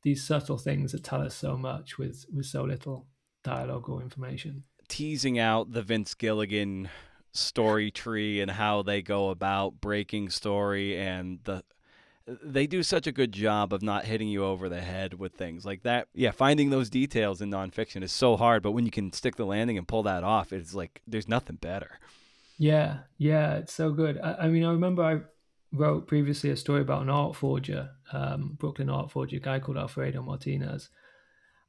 these subtle things that tell us so much with so little dialogue or information. Teasing out the Vince Gilligan story tree and how they go about breaking story, and they do such a good job of not hitting you over the head with things like that. Yeah, finding those details in nonfiction is so hard, but when you can stick the landing and pull that off, it's like there's nothing better. Yeah, it's so good. I mean, I remember I wrote previously a story about an art forger, Brooklyn art forger, a guy called Alfredo Martinez.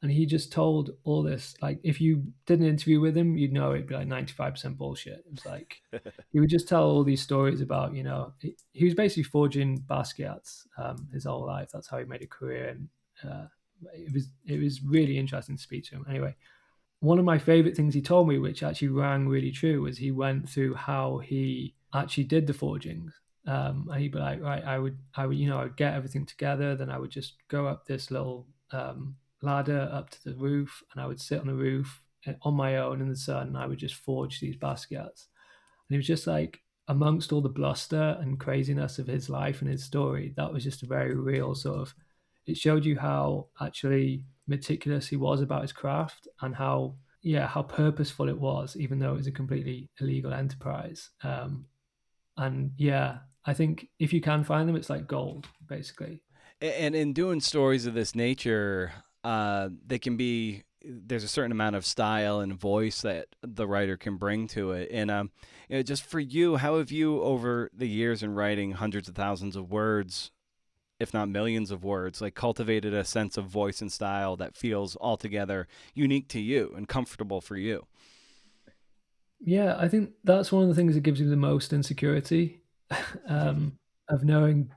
And he just told all this, like, if you did an interview with him, you'd know it'd be like 95% bullshit. It was like, he would just tell all these stories about, he was basically forging Basquiat's his whole life. That's how he made a career. And it was really interesting to speak to him. Anyway, one of my favorite things he told me, which actually rang really true, was he went through how he actually did the forgings. And he'd be like, right, I would, I'd get everything together. Then I would just go up this little, ladder up to the roof, and I would sit on the roof on my own in the sun, and I would just forge these Basquiats. And it was just like, amongst all the bluster and craziness of his life and his story, that was just a very real sort of, it showed you how actually meticulous he was about his craft, and how purposeful it was, even though it was a completely illegal enterprise. And yeah, I think if you can find them, it's like gold, basically. And in doing stories of this nature, there's a certain amount of style and voice that the writer can bring to it. And just for you, how have you, over the years in writing hundreds of thousands of words, if not millions of words, like cultivated a sense of voice and style that feels altogether unique to you and comfortable for you? Yeah, I think that's one of the things that gives you the most insecurity, of knowing,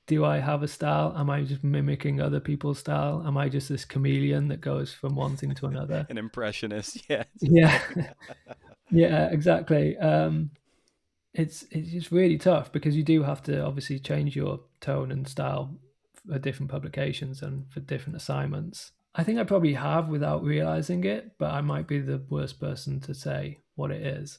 do I have a style? Am I just mimicking other people's style? Am I just this chameleon that goes from one thing to another? An impressionist, yeah. Yeah, yeah, exactly. It's just really tough, because you do have to obviously change your tone and style for different publications and for different assignments. I think I probably have without realizing it, but I might be the worst person to say what it is.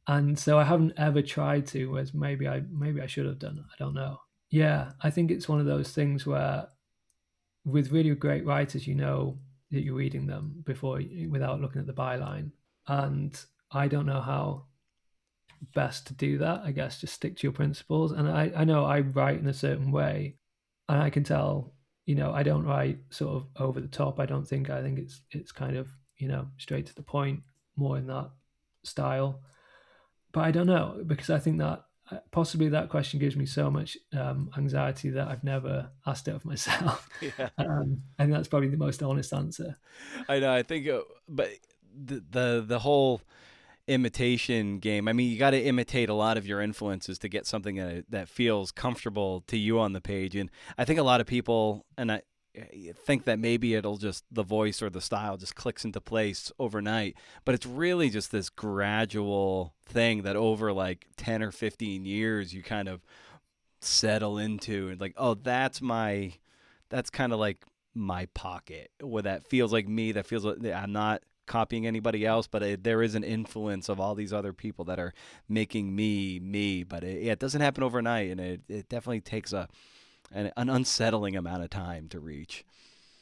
And so I haven't ever tried to, whereas maybe I should have done. I don't know. Yeah, I think it's one of those things where with really great writers, you know that you're reading them without looking at the byline. And I don't know how best to do that. I guess just stick to your principles. And I know I write in a certain way, and I can tell, I don't write sort of over the top. I think it's kind of, straight to the point, more in that style. But I don't know, because I think that possibly that question gives me so much anxiety that I've never asked it of myself. Yeah. And that's probably the most honest answer. I know. I think, but the whole imitation game. I mean, you got to imitate a lot of your influences to get something that feels comfortable to you on the page. And I think a lot of people, and I think that maybe the voice or the style just clicks into place overnight, but it's really just this gradual thing that over like 10 or 15 years you kind of settle into, and like, oh, that's kind of like my pocket, where that feels like me, that feels like I'm not copying anybody else, but there is an influence of all these other people that are making me, but it doesn't happen overnight, and it definitely takes an unsettling amount of time to reach.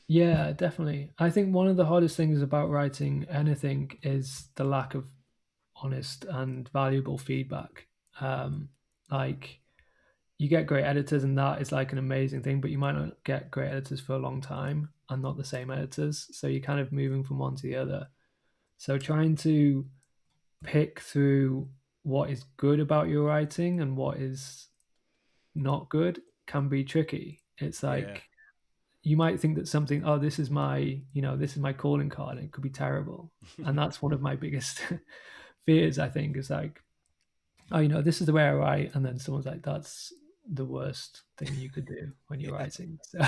Yeah, definitely. I think one of the hardest things about writing anything is the lack of honest and valuable feedback. Like, you get great editors and that is like an amazing thing, but you might not get great editors for a long time and not the same editors. So you're kind of moving from one to the other. So trying to pick through what is good about your writing and what is not good can be tricky. It's like you might think that something, oh, this is my, this is my calling card, and it could be terrible. And that's one of my biggest fears, I think, is like, oh, this is the way I write, and then someone's like, that's the worst thing you could do when you're writing. So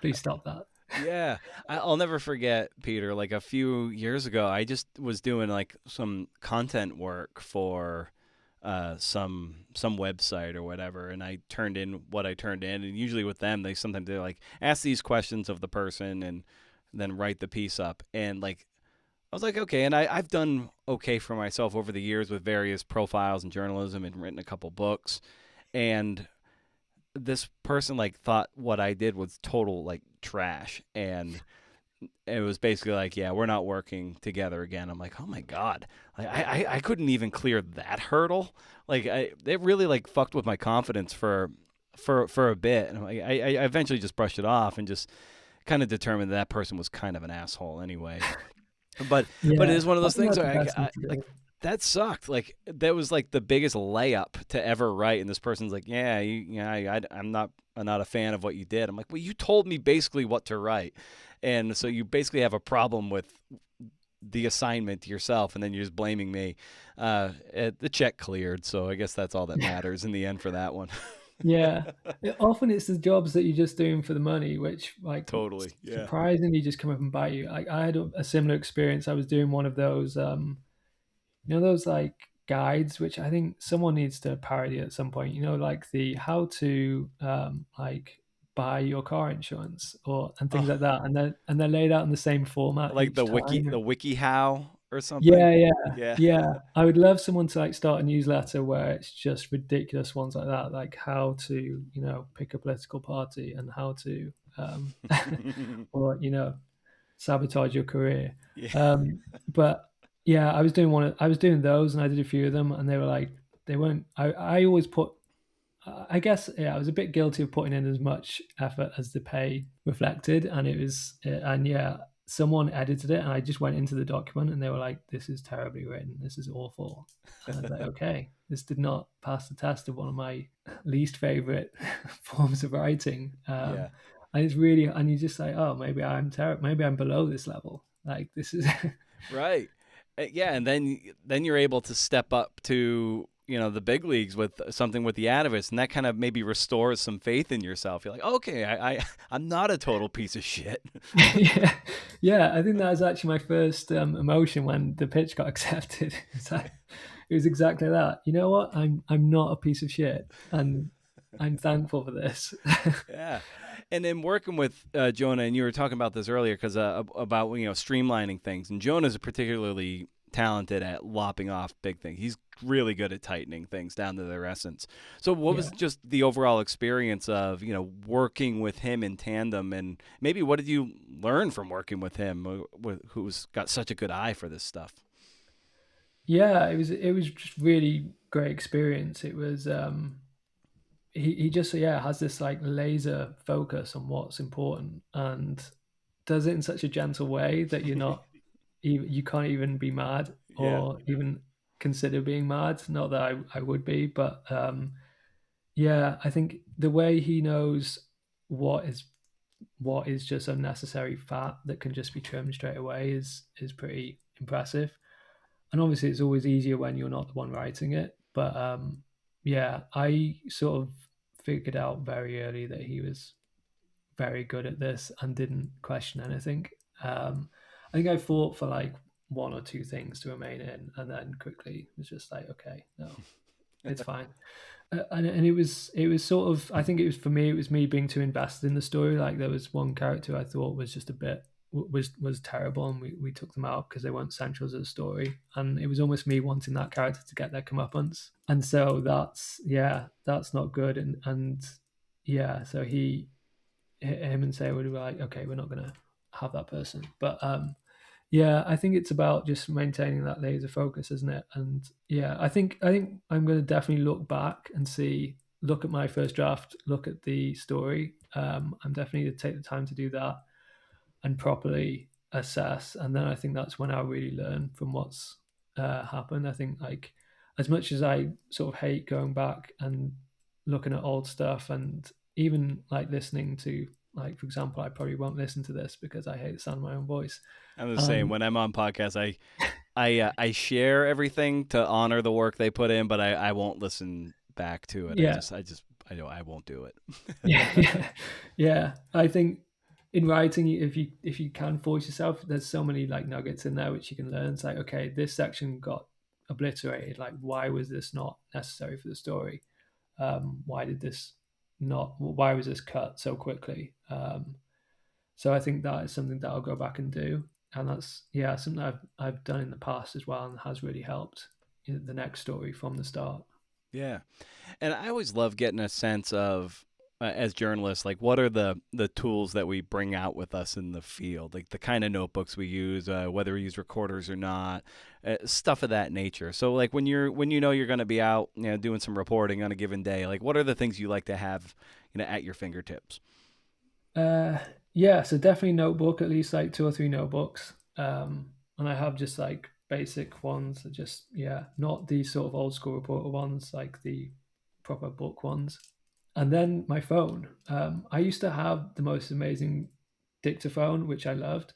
please stop that. Yeah, I'll never forget, Peter, like a few years ago, I just was doing like some content work for some website or whatever, and I turned in what I turned in, and usually with them, they like ask these questions of the person and then write the piece up, and like I was like, okay, and I've done okay for myself over the years with various profiles in journalism and written a couple books, and this person like thought what I did was total like trash, and it was basically like, yeah, we're not working together again. I'm like, oh my God, I couldn't even clear that hurdle. Like it really like fucked with my confidence for a bit, and I eventually just brushed it off and just kind of determined that person was kind of an asshole anyway. But it is one of those things where like that sucked. Like that was like the biggest layup to ever write, and this person's like, I'm not a fan of what you did. I'm like, well, you told me basically what to write, and so you basically have a problem with the assignment yourself, and then you're just blaming me. The check cleared, so I guess that's all that matters in the end for that one. Yeah, often it's the jobs that you're just doing for the money, which like totally, surprisingly just come up and bite you. Like I had a similar experience. I was doing one of those, those like guides, which I think someone needs to parody at some point. Like the how to like buy your car insurance and things like that, and they're laid out in the same format, like the time. wiki how or something. Yeah. I would love someone to like start a newsletter where it's just ridiculous ones like that, like how to pick a political party and how to or sabotage your career. But yeah, I was doing those, and I did a few of them, and they were like, they weren't. I always put. I guess I was a bit guilty of putting in as much effort as the pay reflected, and it was, someone edited it, and I just went into the document, and they were like, "This is terribly written. This is awful." And I was like, "Okay, this did not pass the test of one of my least favorite forms of writing." And it's really, and you just like, "Oh, maybe I'm terrible. Maybe I'm below this level. Like this is right." Yeah, and then you're able to step up to the big leagues with something with the Atavist, and that kind of maybe restores some faith in yourself. You're like, okay, I'm not a total piece of shit. Yeah. I think that was actually my first emotion when the pitch got accepted. It was exactly that. You know what? I'm not a piece of shit, and I'm thankful for this. Yeah. And in working with Jonah, and you were talking about this earlier, because about streamlining things, and Jonah's particularly talented at lopping off big things. He's really good at tightening things down to their essence. So what was just the overall experience of working with him in tandem, and maybe what did you learn from working with him, who's got such a good eye for this stuff? Yeah, it was just really great experience. It was he just has this like laser focus on what's important, and does it in such a gentle way that you're not you can't even be mad or even consider being mad. Not that I would be, but I think the way he knows what is just unnecessary fat that can just be trimmed straight away is pretty impressive. And obviously it's always easier when you're not the one writing it, but I sort of figured out very early that he was very good at this and didn't question anything. I think I fought for like one or two things to remain in, and then quickly was just like, okay, no, it's fine. And it was sort of, I think it was, for me, it was me being too invested in the story. Like there was one character I thought was just a bit was terrible, and we took them out because they weren't central to the story, and it was almost me wanting that character to get their comeuppance, and so that's not good. And so him and Saywood were like, okay, we're not gonna have that person. But I think it's about just maintaining that laser focus, isn't it? And I think I'm going to definitely look back and see look at my first draft, look at the story. I'm definitely to take the time to do that and properly assess. And then I think that's when I really learn from what's happened. I think like as much as I sort of hate going back and looking at old stuff and even like listening to like, for example, I probably won't listen to this because I hate the sound of my own voice. I'm the same. When I'm on podcasts, I share everything to honor the work they put in, but I won't listen back to it. Yeah. I know I won't do it. Yeah. I think in writing, if you can force yourself, there's so many like nuggets in there which you can learn. It's like, okay, this section got obliterated. Like, why was this not necessary for the story? Why was this cut so quickly? So I think that is something that I'll go back and do, and that's something I've done in the past as well, and has really helped the next story from the start. Yeah, and I always love getting a sense of, as journalists, like what are the tools that we bring out with us in the field, like the kind of notebooks we use, whether we use recorders or not, stuff of that nature. So like when you're going to be out, doing some reporting on a given day, like what are the things you like to have, at your fingertips? Yeah, so definitely notebook, at least like 2 or 3 notebooks. And I have just like basic ones that just, not these sort of old school reporter ones, like the proper book ones. And then my phone. I used to have the most amazing dictaphone, which I loved.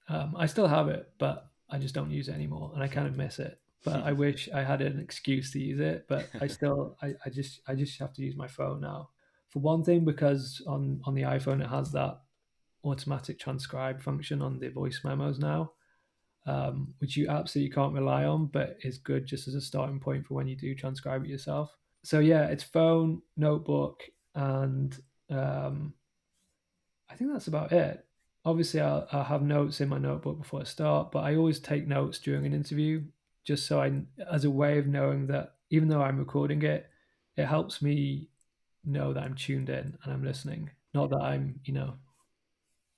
I still have it, but I just don't use it anymore, and I kind of miss it. But I wish I had an excuse to use it. But I just have to use my phone now. For one thing, because on the iPhone it has that automatic transcribe function on the voice memos now, which you absolutely can't rely on, but is good just as a starting point for when you do transcribe it yourself. So yeah, it's phone, notebook, and I think that's about it. Obviously, I'll have notes in my notebook before I start, but I always take notes during an interview, just so as a way of knowing that even though I'm recording it, it helps me know that I'm tuned in and I'm listening. Not that I'm,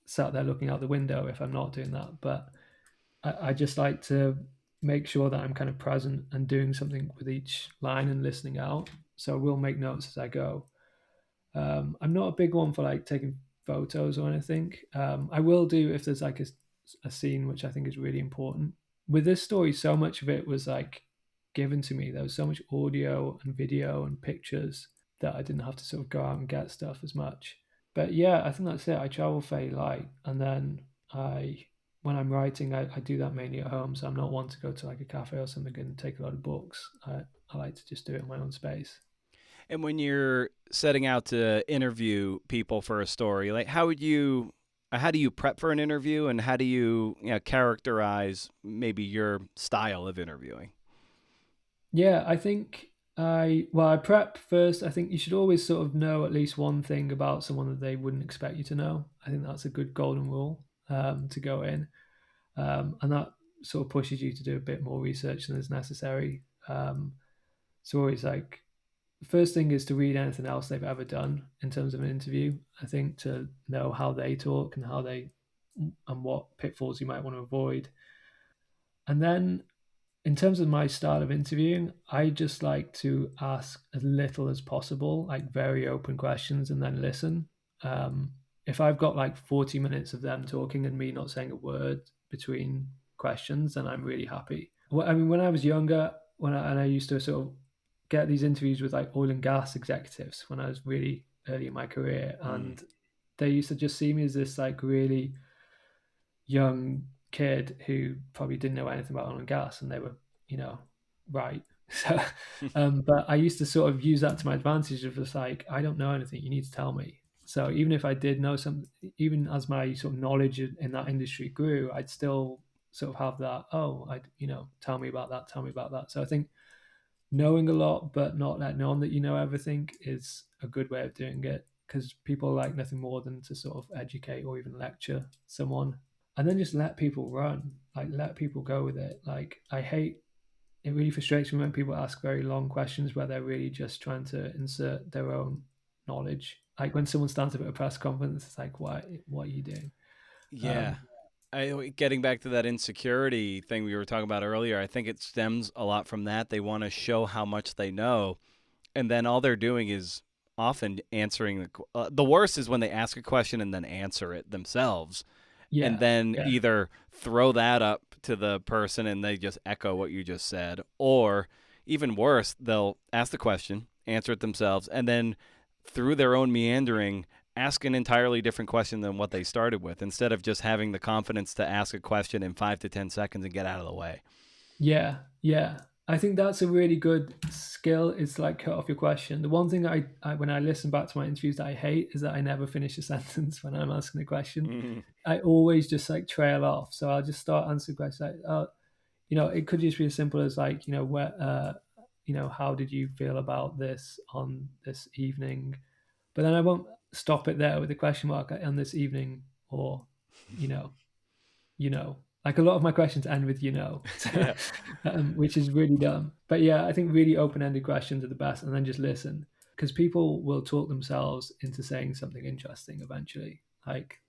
sat there looking out the window if I'm not doing that, but I just like to make sure that I'm kind of present and doing something with each line and listening out. So I will make notes as I go. I'm not a big one for like taking photos or anything. I will do if there's like a scene which I think is really important. With this story, so much of it was like given to me. There was so much audio and video and pictures that I didn't have to sort of go out and get stuff as much. But yeah, I think that's it. I travel fairly light, and then when I'm writing, I do that mainly at home. So I'm not one to go to like a cafe or something and take a lot of books. I like to just do it in my own space. And when you're setting out to interview people for a story, like how do you prep for an interview, and how do you, characterize maybe your style of interviewing? Yeah, I think I prep first. I think you should always sort of know at least one thing about someone that they wouldn't expect you to know. I think that's a good golden rule to go in, and that sort of pushes you to do a bit more research than is necessary. So always like the first thing is to read anything else they've ever done in terms of an interview. I think to know how they talk and and what pitfalls you might want to avoid. And then in terms of my style of interviewing, I just like to ask as little as possible, like very open questions, and then listen. If I've got like 40 minutes of them talking and me not saying a word between questions, then I'm really happy. I mean, when I was younger, I used to sort of get these interviews with like oil and gas executives when I was really early in my career, and they used to just see me as this like really young kid who probably didn't know anything about oil and gas, and they were, right. So, but I used to sort of use that to my advantage of just like, I don't know anything, you need to tell me. So even if I did know something, even as my sort of knowledge in that industry grew, I'd still sort of have that, tell me about that, tell me about that. So I think knowing a lot but not letting on that you know everything is a good way of doing it, because people like nothing more than to sort of educate or even lecture someone, and then just let people run, like let people go with it. Like it really frustrates me when people ask very long questions where they're really just trying to insert their own knowledge. Like when someone stands up at a press conference, it's like, what are you doing? Yeah. Getting back to that insecurity thing we were talking about earlier, I think it stems a lot from that. They want to show how much they know, and then all they're doing is often answering the worst is when they ask a question and then answer it themselves, Yeah. and then yeah. either throw that up to the person and they just echo what you just said, or even worse, they'll ask the question, answer it themselves, and then through their own meandering ask an entirely different question than what they started with, instead of just having the confidence to ask a question in 5 to 10 seconds and get out of the way. Yeah, yeah. I think that's a really good skill, is to like cut off your question. The one thing I when I listen back to my interviews that I hate is that I never finish a sentence when I'm asking a question. I always just like trail off. So I'll just start answering questions like, it could just be as simple as like, where, how did you feel about this on this evening? But then I won't stop it there with a question mark on this evening, or, you know, like a lot of my questions end with Yeah. which is really dumb. But yeah, I think really open-ended questions are the best, and then just listen, because people will talk themselves into saying something interesting eventually. Like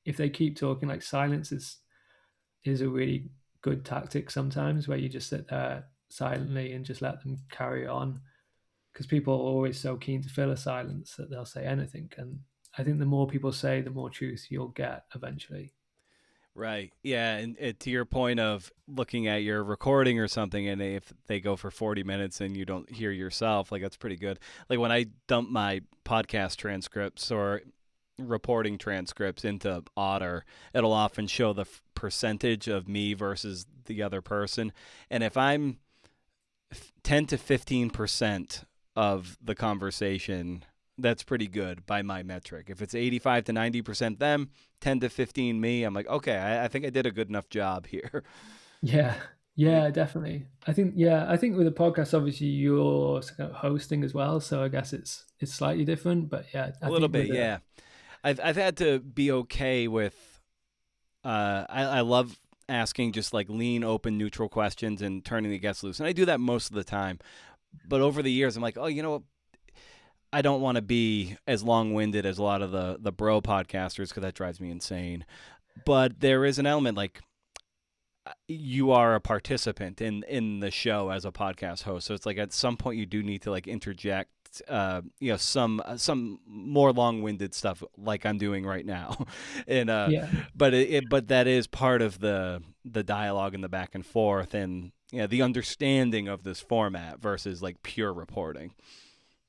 if they keep talking, like silence is a really good tactic sometimes, where you just sit there silently and just let them carry on, because people are always so keen to fill a silence that they'll say anything. And I think the more people say, the more truth you'll get eventually. Right. Yeah. And to your point of looking at your recording or something, and if they go for 40 minutes and you don't hear yourself, like that's pretty good. Like when I dump my podcast transcripts or reporting transcripts into Otter, it'll often show the percentage of me versus the other person. And if I'm 10 to 15% of the conversation, that's pretty good by my metric. If it's 85 to 90% them, 10 to 15 me, I'm like, okay, I think I did a good enough job here. Yeah, definitely. I think with the podcast, obviously you're kind of hosting as well, so I guess it's slightly different. But yeah, A little bit, yeah. I've had to be okay with. I love asking just like lean, open, neutral questions and turning the guests loose, and I do that most of the time. But over the years, I'm like, oh, you know what? I don't want to be as long-winded as a lot of the bro podcasters, because that drives me insane. But there is an element like you are a participant in the show as a podcast host, so it's like at some point you do need to like interject, some more long-winded stuff like I'm doing right now, and but that is part of the dialogue and the back and forth, and the understanding of this format versus like pure reporting.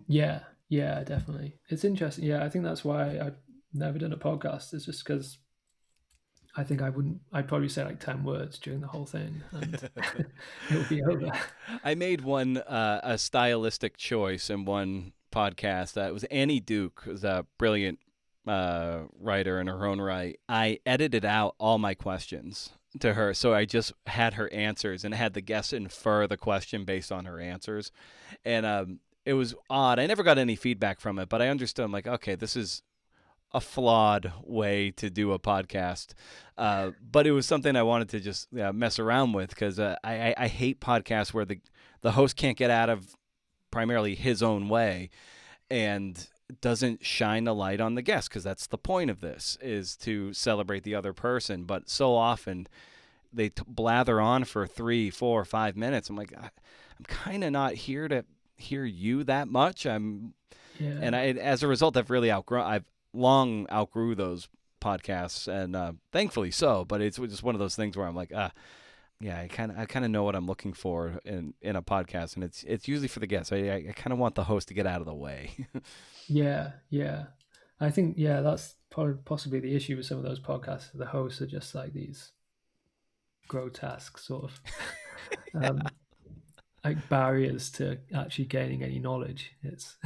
Yeah, definitely. It's interesting. Yeah, I think that's why I've never done a podcast. It's just because I think I'd probably say like 10 words during the whole thing and it would be over. I made one, a stylistic choice in one podcast. It was Annie Duke, who's a brilliant writer in her own right. I edited out all my questions to her, so I just had her answers and had the guests infer the question based on her answers. And it was odd. I never got any feedback from it, but I understood. I'm like, okay, this is a flawed way to do a podcast. But it was something I wanted to just mess around with, because I hate podcasts where the host can't get out of primarily his own way and doesn't shine a light on the guest, because that's the point of this, is to celebrate the other person. But so often they blather on for 3, 4, 5 minutes. I'm like, I'm kind of not here to hear you that much. And as a result, I've long outgrew those podcasts, and thankfully so. But it's just one of those things where I'm like, I kind of know what I'm looking for in a podcast, and it's usually for the guests. I kind of want the host to get out of the way. Yeah. I think that's possibly the issue with some of those podcasts. The hosts are just like these grotesque sort of like barriers to actually gaining any knowledge. It's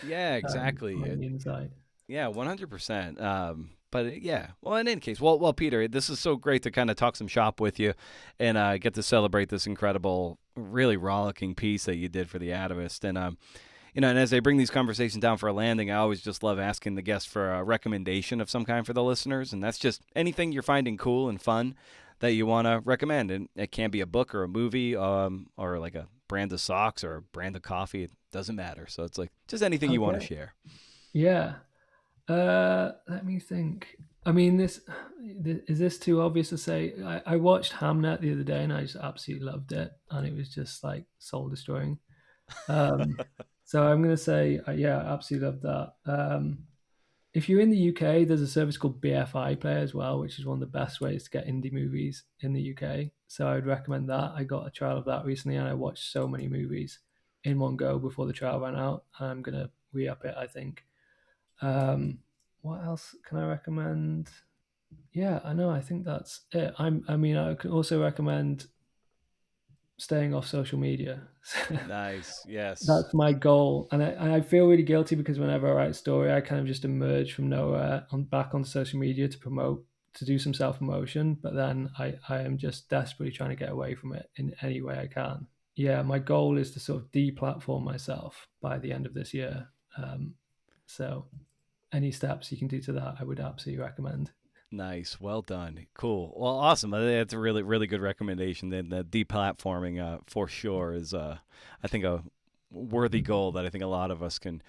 exactly. on the inside. 100%. But well, in any case, well, Peter, this is so great to kind of talk some shop with you and get to celebrate this incredible, really rollicking piece that you did for the Atavist. And and as I bring these conversations down for a landing, I always just love asking the guests for a recommendation of some kind for the listeners, and that's just anything you're finding cool and fun that you want to recommend. And it can be a book or a movie, or like a brand of socks or a brand of coffee. It doesn't matter. So it's like just anything you want to share. Yeah. Let me think. I mean, is this too obvious to say? I watched Hamnet the other day and I just absolutely loved it, and it was just like soul destroying. So I'm going to say, yeah, I absolutely love that. If you're in the UK, there's a service called BFI Play as well, which is one of the best ways to get indie movies in the UK. So I would recommend that. I got a trial of that recently, and I watched so many movies in one go before the trial ran out. I'm going to re-up it, I think. What else can I recommend? Yeah, I know. I think that's it. I can also recommend staying off social media. Nice. Yes. That's my goal, and I feel really guilty because whenever I write a story, I kind of just emerge from nowhere back onto social media to do some self promotion. But then I am just desperately trying to get away from it in any way I can. Yeah, my goal is to sort of deplatform myself by the end of this year. So any steps you can do to that, I would absolutely recommend. Nice. Well done. Cool. Well, awesome. I think that's a really, really good recommendation. Then the deplatforming for sure is, I think, a worthy goal that I think a lot of us can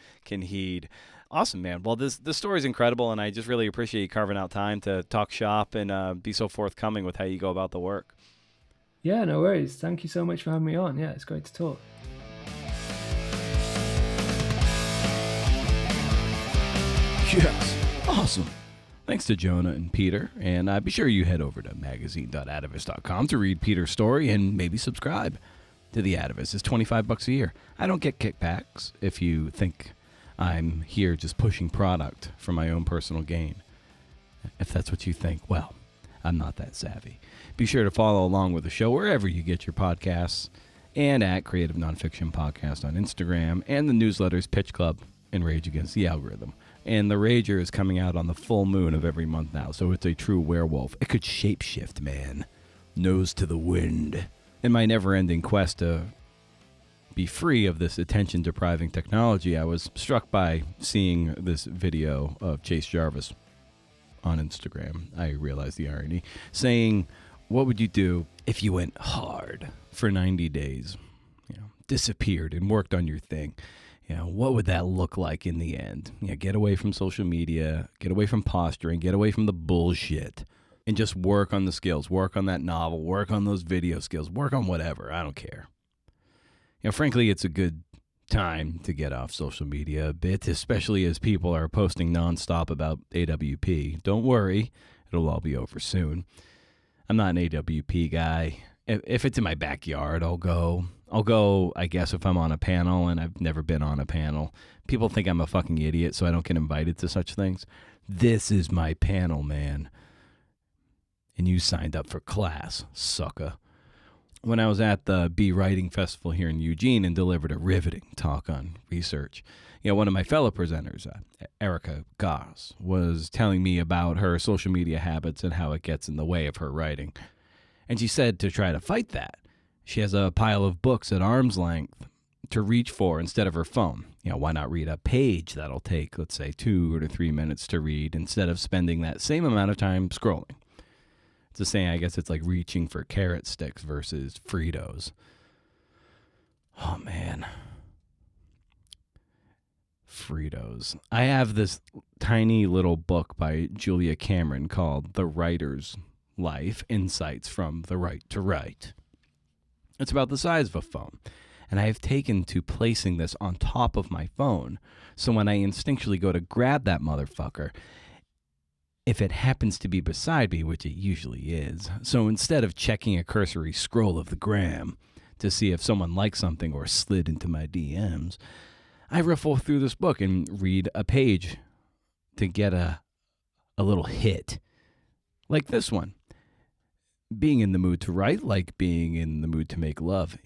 heed. Awesome, man. Well, this story is incredible, and I just really appreciate you carving out time to talk shop and be so forthcoming with how you go about the work. Yeah, no worries. Thank you so much for having me on. Yeah, it's great to talk. Yes. Awesome. Thanks to Jonah and Peter, and be sure you head over to magazine.atavist.com to read Peter's story and maybe subscribe to The Atavist. It's $25 a year. I don't get kickbacks if you think I'm here just pushing product for my own personal gain. If that's what you think, well, I'm not that savvy. Be sure to follow along with the show wherever you get your podcasts and at Creative Nonfiction Podcast on Instagram and the newsletters Pitch Club and Rage Against the Algorithm. And the Rager is coming out on the full moon of every month now, so it's a true werewolf. It could shapeshift, man. Nose to the wind. In my never-ending quest to be free of this attention-depriving technology, I was struck by seeing this video of Chase Jarvis on Instagram. I realized the irony. Saying, what would you do if you went hard for 90 days? Disappeared and worked on your thing. What would that look like in the end? Get away from social media, get away from posturing, get away from the bullshit, and just work on the skills, work on that novel, work on those video skills, work on whatever. I don't care. Frankly, it's a good time to get off social media a bit, especially as people are posting nonstop about AWP. Don't worry, it'll all be over soon. I'm not an AWP guy. If it's in my backyard, I'll go, I guess, if I'm on a panel, and I've never been on a panel. People think I'm a fucking idiot, so I don't get invited to such things. This is my panel, man. And you signed up for class, sucker. When I was at the Bee Writing Festival here in Eugene and delivered a riveting talk on research, one of my fellow presenters, Erica Goss, was telling me about her social media habits and how it gets in the way of her writing. And she said to try to fight that, she has a pile of books at arm's length to reach for instead of her phone. Why not read a page that'll take, let's say, 2 to 3 minutes to read instead of spending that same amount of time scrolling? It's the same, I guess it's like reaching for carrot sticks versus Fritos. Oh, man. Fritos. I have this tiny little book by Julia Cameron called The Writer's Life, Insights from the Right to Write. It's about the size of a phone, and I have taken to placing this on top of my phone, so when I instinctually go to grab that motherfucker, if it happens to be beside me, which it usually is, so instead of checking a cursory scroll of the gram to see if someone liked something or slid into my DMs, I riffle through this book and read a page to get a little hit, like this one. Being in the mood to write, like being in the mood to make love,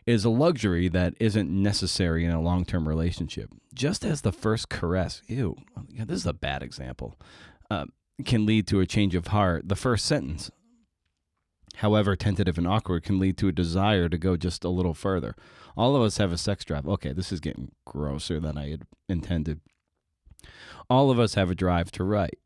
is a luxury that isn't necessary in a long-term relationship. Just as the first caress, this is a bad example, can lead to a change of heart, the first sentence, however tentative and awkward, can lead to a desire to go just a little further. All of us have a sex drive. Okay, this is getting grosser than I had intended. All of us have a drive to write.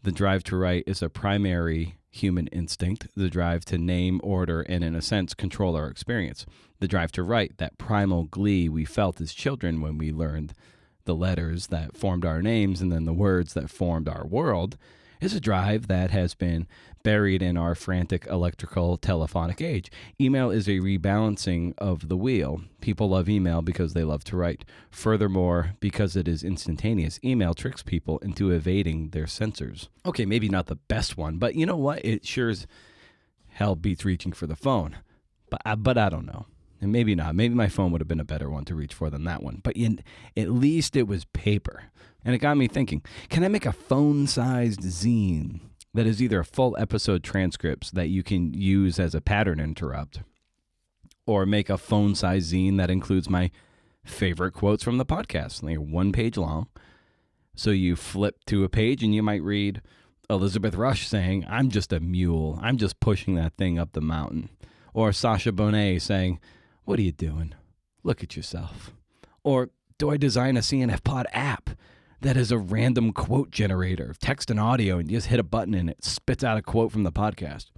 The drive to write is a primary human instinct, the drive to name, order, and in a sense, control our experience. The drive to write, that primal glee we felt as children when we learned the letters that formed our names and then the words that formed our world, is a drive that has been buried in our frantic electrical telephonic age. Email is a rebalancing of the wheel. People love email because they love to write. Furthermore, because it is instantaneous, email tricks people into evading their censors. Okay, maybe not the best one, but you know what? It sure as hell beats reaching for the phone. But I don't know. And maybe not. Maybe my phone would have been a better one to reach for than that one. But at least it was paper. And it got me thinking, can I make a phone-sized zine that is either full episode transcripts that you can use as a pattern interrupt, or make a phone-sized zine that includes my favorite quotes from the podcast? They're 1 page long. So you flip to a page and you might read Elizabeth Rush saying, "I'm just a mule. I'm just pushing that thing up the mountain." Or Sasha Bonet saying, "What are you doing? Look at yourself." Or do I design a CNF Pod app that is a random quote generator, text and audio, and you just hit a button and it spits out a quote from the podcast?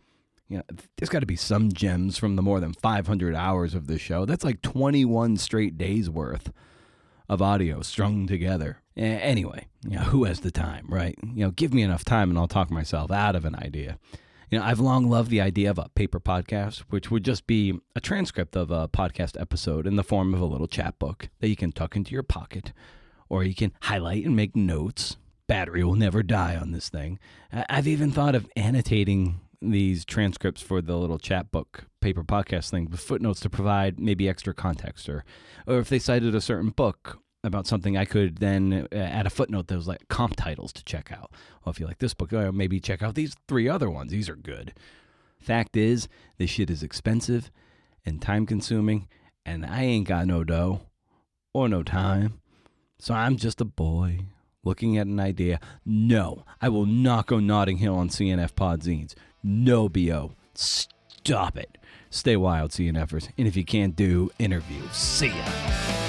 You know, there's got to be some gems from the more than 500 hours of this show. That's like 21 straight days worth of audio strung together. Anyway, who has the time, right? Give me enough time and I'll talk myself out of an idea. I've long loved the idea of a paper podcast, which would just be a transcript of a podcast episode in the form of a little chapbook that you can tuck into your pocket, or you can highlight and make notes. Battery will never die on this thing. I've even thought of annotating these transcripts for the little chapbook paper podcast thing with footnotes to provide maybe extra context, or if they cited a certain book about something, I could then add a footnote that was like comp titles to check out. Well, if you like this book, maybe check out these 3 other ones. These are good. Fact is, this shit is expensive and time-consuming, and I ain't got no dough or no time. So I'm just a boy looking at an idea. No, I will not go Notting Hill on CNF Pod zines. No, B.O. Stop it. Stay wild, CNFers. And if you can't do, interview. See ya.